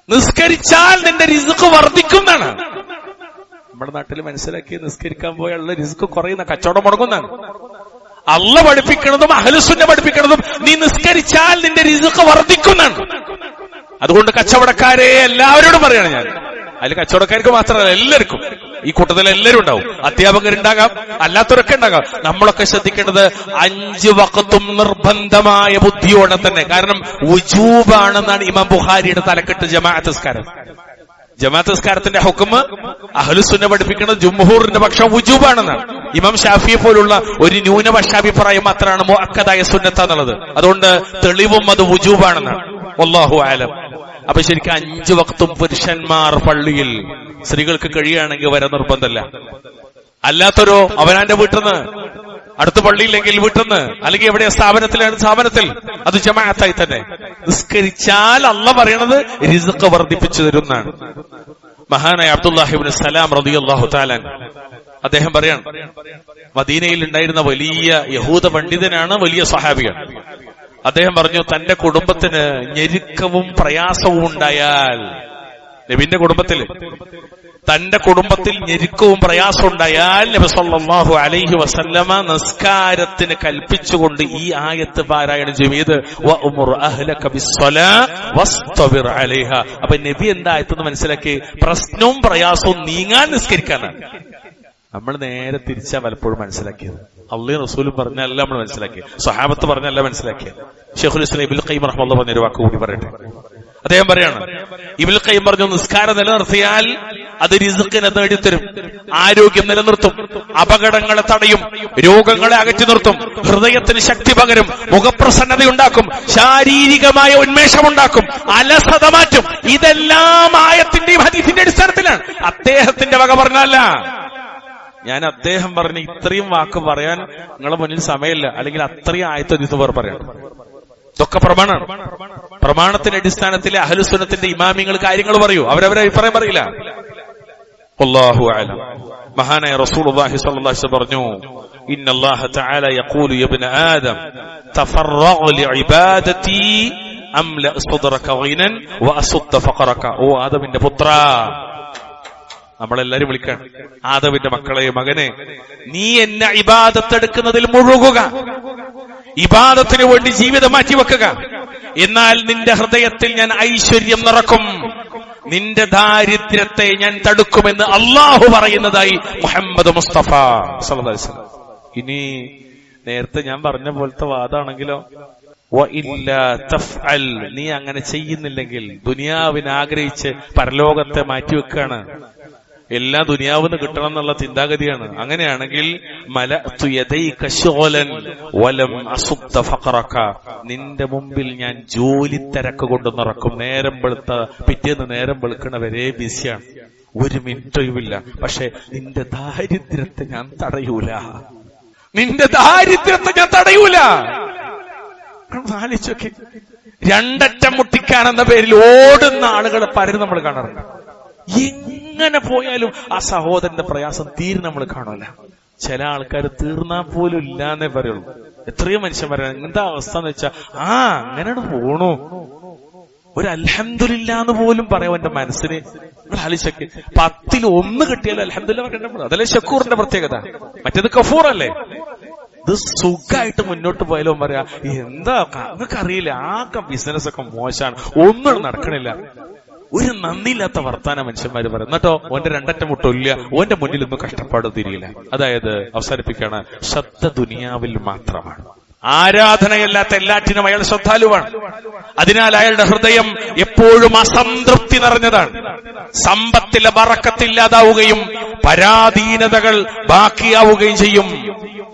നിസ്കരിച്ചാൽ നിന്റെ റിസ്ഖ് വർദ്ധിക്കുന്നതാണ്. നമ്മുടെ നാട്ടിൽ മനസ്സിലാക്കി നിസ്കരിക്കാൻ പോയുള്ള റിസ്ക് കുറയുന്ന, കച്ചവടം മുടങ്ങുന്നതാണ്. അള്ളാഹു പഠിപ്പിക്കുന്നതും അഹ്ലുസുന്ന പഠിപ്പിക്കുന്നതും നീ നിസ്കരിച്ചാൽ നിന്റെ റിസ്ക് വർദ്ധിക്കുന്നതാണ്. അതുകൊണ്ട് കച്ചവടക്കാരെ എല്ലാവരോടും പറയണം ഞാൻ, അതിൽ കച്ചവടക്കാർക്ക് മാത്രമല്ല എല്ലാവർക്കും, ഈ കൂട്ടത്തിൽ എല്ലാവരും ഉണ്ടാവും, അധ്യാപകരുണ്ടാകാം, അല്ലാത്തവരൊക്കെ ഉണ്ടാകാം. നമ്മളൊക്കെ ശ്രദ്ധിക്കേണ്ടത് 5 വഖത്തും നിർബന്ധമായ ബുദ്ധിയോടെ തന്നെ. കാരണം വുജൂബാണെന്നാണ് ഇമാം ബുഖാരിയുടെ തലക്കെട്ട് ജമാഅത്ത് നിസ്കാരം. ജമാഅത്ത് നിസ്കാരത്തിന്റെ ഹുക്മ് അഹ്ലുസുന്ന പഠിപ്പിക്കുന്നത് ജുംഹൂറിന്റെ പക്ഷം വുജൂബാണെന്നാണ്. ഇമാം ഷാഫിയെ പോലുള്ള ഒരു ന്യൂനപക്ഷാഭിപ്രായം മാത്രമാണ് മുഅക്കദായ സുന്നത്ത് എന്നുള്ളത്. അതുകൊണ്ട് തെളിവും അത് വുജൂബാണെന്നാണ്. വല്ലാഹു അലം. അപ്പൊ ശരിക്കും 5 വഖത്തും പുരുഷന്മാർ പള്ളിയിൽ, സ്ത്രീകൾക്ക് കഴിയുകയാണെങ്കിൽ വരെ നിർബന്ധമല്ല. അല്ലാത്തൊരു അവനാന്റെ വീട്ടിൽ നിന്ന്, അടുത്ത പള്ളിയില്ലെങ്കിൽ വീട്ടിൽ നിന്ന്, അല്ലെങ്കിൽ എവിടെ സ്ഥാപനത്തിൽ, അത് ജമാഅത്തായി തന്നെ നിസ്കരിച്ചാൽ അള്ളാഹു പറയണത് റിസ്ഖ് വർദ്ധിപ്പിച്ചു തരുന്നതാണ്. മഹാനായ അബ്ദുല്ലാഹി ഇബ്നു സലാം റളിയല്ലാഹു തആല അദ്ദേഹം പറയാണ്, മദീനയിൽ ഉണ്ടായിരുന്ന വലിയ യഹൂദ പണ്ഡിതനാണ്, വലിയ സ്വഹാബിയാണ്. അദ്ദേഹം പറഞ്ഞു, തന്റെ കുടുംബത്തിന് ഞെരുക്കവും പ്രയാസവും ഉണ്ടായാൽ, നബിന്റെ കുടുംബത്തിൽ, തന്റെ കുടുംബത്തിൽ ഞെരുക്കവും പ്രയാസവും ഉണ്ടായാൽ നബി സല്ലല്ലാഹു അലൈഹി വസല്ലമ നിസ്കാരത്തിന് കൽപ്പിച്ചുകൊണ്ട് ഈ ആയത്ത് പാരായണം ചെയ്ത് വഅ്മുർ അഹ്ലക ബിസ്സലാ വസ്തബിർ അലൈഹാ. അപ്പൊ നബി എന്താ ആയത്തെന്ന് മനസ്സിലാക്കി, പ്രശ്നവും പ്രയാസവും നീങ്ങാൻ നിസ്കരിക്കാനാണ്. നമ്മൾ നേരെ തിരിച്ചാ പലപ്പോഴും മനസ്സിലാക്കിയത്. അള്ളാഹും റസൂലും പറഞ്ഞല്ല നമ്മൾ മനസ്സിലാക്കിയത്, സ്വഹാബത്ത് പറഞ്ഞല്ല മനസ്സിലാക്കിയത്. ശൈഖുൽ ഇസ്ലാം ഇബ്നുൽ ഖയ്യിം റഹിമഹുല്ലാഹ് പറഞ്ഞൊരു വാക്ക് കൂടി പറയട്ടെ. അദ്ദേഹം പറയാണ്, ഇബ്നുൽ ഖയ്യിം പറഞ്ഞു, നിസ്കാരം നിലനിർത്തിയാൽ അത് റിസ്ഖിനെ നേടിത്തരും, ആരോഗ്യം നിലനിർത്തും, അപകടങ്ങളെ തടയും, രോഗങ്ങളെ അകറ്റി നിർത്തും, ഹൃദയത്തിന് ശക്തി പകരും, മുഖപ്രസന്നതയുണ്ടാക്കും, ശാരീരികമായ ഉന്മേഷമുണ്ടാക്കും, അലസത മാറ്റും. ഇതെല്ലാം ആയത്തിന്റെയും ഹദീസിന്റെ അടിസ്ഥാനത്തിലാണ്. അദ്ദേഹത്തിന്റെ വക പറഞ്ഞല്ല. ഞാൻ അദ്ദേഹം പറഞ്ഞ ഇത്രയും വാക്ക് പറയാൻ നിങ്ങളുടെ മുന്നിൽ സമയമില്ല, അല്ലെങ്കിൽ അത്രയും ആയത്ത് ഹദീസ് വേറെ പറയാം. ഇതൊക്കെ പ്രമാണമാണ്. പ്രമാണത്തിന്റെ അടിസ്ഥാനത്തിലെ അഹ്ലുസുന്നത്തിന്റെ ഇമാമിങ്ങൾ കാര്യങ്ങൾ പറയൂ, അവരവരെ അഭിപ്രായം പറയില്ല. അല്ലാഹു അഅലം. മഹാനായ റസൂലുള്ളാഹി സ്വല്ലല്ലാഹു അലൈഹി വസല്ലം പറഞ്ഞു, ഇന്നല്ലാഹ തആല യഖൂലു യാ ഇബ്ന ആദം തഫറഗ് ലിഇബാദതി അംല സദ്റക ഗിനൻ വഅസുദ്ദ ഫഖറക. ഓ ആദമിന്റെ പുത്ര, നമ്മളെല്ലാരും വിളിക്കാൻ, ആദമിന്റെ മക്കളെ, മകനെ, നീ എന്നെ ഇബാദത്തെടുക്കുന്നതിൽ മുഴുകുക, ഇബാദത്തിന് വേണ്ടി ജീവിതം മാറ്റിവെക്കുക. എന്നാൽ നിന്റെ ഹൃദയത്തിൽ ഞാൻ ഐശ്വര്യം നിറക്കും, നിന്റെ ദാരിദ്ര്യത്തെ ഞാൻ തടുക്കുമെന്ന് അള്ളാഹു പറയുന്നതായി മുഹമ്മദ് മുസ്തഫ സല്ലല്ലാഹു അലൈഹി വസല്ലം. ഇനി നേരത്തെ ഞാൻ പറഞ്ഞ പോലത്തെ വാദാണെങ്കിലോ, നീ അങ്ങനെ ചെയ്യുന്നില്ലെങ്കിൽ, ദുനിയാവിനെ ആഗ്രഹിച്ച് പരലോകത്തെ മാറ്റിവെക്കാണ്, എല്ലാ ദുനിയാവിന് കിട്ടണം എന്നുള്ള ചിന്താഗതിയാണ്. അങ്ങനെയാണെങ്കിൽ നിന്റെ മുമ്പിൽ ഞാൻ ജോലി തിരക്ക് കൊണ്ട് നിറക്കും. നേരം വെളുത്ത പിറ്റേന്ന് നേരം വെളുക്കണവരെ ബിസിയാണ്, ഒരു മിനിറ്റ് ഒഴിവില്ല. പക്ഷെ നിന്റെ ദാരിദ്ര്യത്തെ ഞാൻ തടയൂല, നിന്റെ ദാരിദ്ര്യത്തെ ഞാൻ തടയൂല. ആലോചിച്ചൊക്കെ, രണ്ടറ്റം മുട്ടിക്കാനെന്ന പേരിൽ ഓടുന്ന ആളുകളെ പലരും നമ്മൾ കാണാറുണ്ട്. എങ്ങനെ പോയാലും ആ സഹോദരന്റെ പ്രയാസം തീരെ നമ്മൾ കാണൂല. ചില ആൾക്കാർ തീർന്നാ പോലും ഇല്ലാന്നേ പറയുള്ളൂ. എത്രയോ മനുഷ്യന്മാരാണ് എന്താ അവസ്ഥ എന്ന് വെച്ചാ, അങ്ങനെയാണ് പോണു, ഒരു അൽഹംദുലില്ലാന്ന് പോലും പറയാം എന്റെ മനസ്സിന്. നിങ്ങൾ ആലോചിച്ചൊക്കെ, 10ൽ 1 കിട്ടിയാലും അൽഹംദുലില്ലാ പറയണ്ട. അതല്ലേ ഷക്കൂറിന്റെ പ്രത്യേകത. മറ്റേത് കഫൂർ അല്ലേ. ഇത് സുഖമായിട്ട് മുന്നോട്ട് പോയാലും പറയാ, എന്താ നിങ്ങൾക്കറിയില്ല, ബിസിനസ് ഒക്കെ മോശമാണ്, ഒന്നും നടക്കണില്ല. ഒരു നന്ദിയില്ലാത്ത വർത്താന മനുഷ്യന്മാര് പറയും. എന്നിട്ടോ ഓന്റെ രണ്ടറ്റം മുട്ടില്ല, ഓന്റെ മുന്നിൽ ഒന്നും കഷ്ടപ്പാട് തിരിയില്ല. അതായത് അവസാനിപ്പിക്കാണ്, ശ്രദ്ധ ദുനിയാവിൽ മാത്രമാണ്, ആരാധനയല്ലാത്ത എല്ലാറ്റിനും അയാൾ ശ്രദ്ധാലുവാണ്. അതിനാൽ അയാളുടെ ഹൃദയം എപ്പോഴും അസംതൃപ്തി നിറഞ്ഞതാണ്. സമ്പത്തിലെ ബറക്കത്തില്ലാതാവുകയും പരാധീനതകൾ ബാക്കിയാവുകയും ചെയ്യും.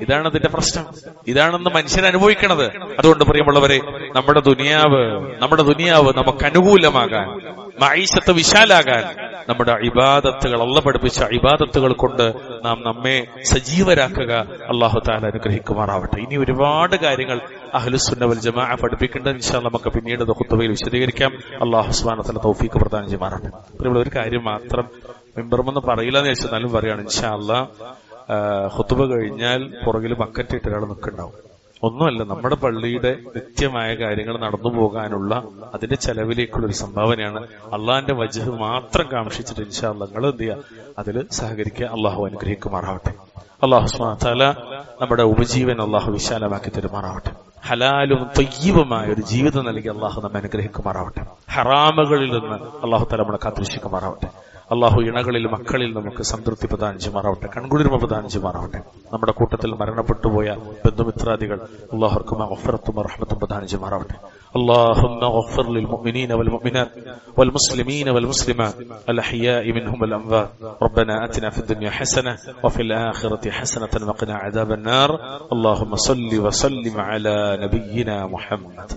ഇതാണ് അതിന്റെ പ്രശ്നം. ഇതാണെന്ന് മനുഷ്യൻ അനുഭവിക്കണത്. അതുകൊണ്ട് പ്രിയമുള്ളവരെ, നമ്മുടെ ദുനിയാവ് നമുക്ക് അനുകൂലമാകാൻ, മഈശത്ത് വിശാലാകാൻ നമ്മുടെ ഇബാദത്തുകൾ, അല്ലാഹു പഠിപ്പിച്ച ഇബാദത്തുകൾ കൊണ്ട് നാം നമ്മെ സജീവരാക്കുക. അല്ലാഹു തആല അനുഗ്രഹിക്കുമാറാവട്ടെ. ഇനി ഒരുപാട് കാര്യങ്ങൾ അഹ്ലുസുന്ന വൽ ജമാഅ പഠിപ്പിക്കേണ്ടത് ഇൻഷാ അല്ലാഹ് നമുക്ക് പിന്നീട് ഖുത്ബയിൽ വിശദീകരിക്കാം. അല്ലാഹു സുബ്ഹാനഹു വ തആല തൗഫീഖ് പ്രദാനം ചെയ്യുമാറാവട്ടെ. പ്രിയമുള്ള ഒരു കാര്യം മാത്രം മിമ്പറുമെന്ന് പറയില്ല എന്ന് വെച്ചാലും പറയാണ്. ഇൻഷാ അല്ലാഹ് ഖുത്ബ കഴിഞ്ഞാൽ പുറകിൽ ബക്കറ്റ് ഇട്ട് ഒരാൾ നിൽക്കുന്നുണ്ടാവും. ഒന്നുമല്ല, നമ്മുടെ പള്ളിയുടെ നിത്യമായ കാര്യങ്ങൾ നടന്നു പോകാനുള്ള അതിന്റെ ചെലവിലേക്കുള്ള ഒരു സംഭാവനയാണ്. അള്ളാഹിന്റെ വജ്ഹ് മാത്രം കാംക്ഷിച്ചിട്ട് ഇൻഷാ അല്ലാഹ് നിങ്ങൾ എന്ത് ചെയ്യുക, അതിൽ സഹകരിക്കുക. അള്ളാഹു അനുഗ്രഹിക്കുമാറാവട്ടെ. അള്ളാഹു സുബ്ഹാനഹു വ തആല നമ്മുടെ ഉപജീവൻ അള്ളാഹു വിശാലമാക്കി തരുമാറാവട്ടെ. ഹലാലും തയ്യിബുമായ ഒരു ജീവിതം നൽകി അള്ളാഹു നമ്മെ അനുഗ്രഹിക്കുമാറാവട്ടെ. ഹറാമുകളിൽ നിന്ന് അള്ളാഹു തആല നമ്മളെ കാത്തുരക്ഷിക്കുമാറാവട്ടെ. അള്ളാഹു ഇണകളിൽ മക്കളിൽ നമുക്ക് സംതൃപ്തി പ്രദാനം ചെയ്യുമാറാവട്ടെ, കൺകുളിർമ പ്രദാനം ചെയ്യുമാറാവട്ടെ. നമ്മുടെ കൂട്ടത്തിൽ മരണപ്പെട്ടുപോയ ബന്ധുമിത്രാദികൾ അള്ളാഹുർക്കും മഗ്ഫിറത്തും റഹ്മത്തും പ്രദാനം ചെയ്യുമാറാവട്ടെ. اللهم اغفر للمؤمنين والمؤمنات والمسلمين والمسلمات الأحياء منهم والأموات. ربنا آتنا في الدنيا حسنة وفي الآخرة حسنة وقنا عذاب النار. اللهم صل وسلم على نبينا محمد.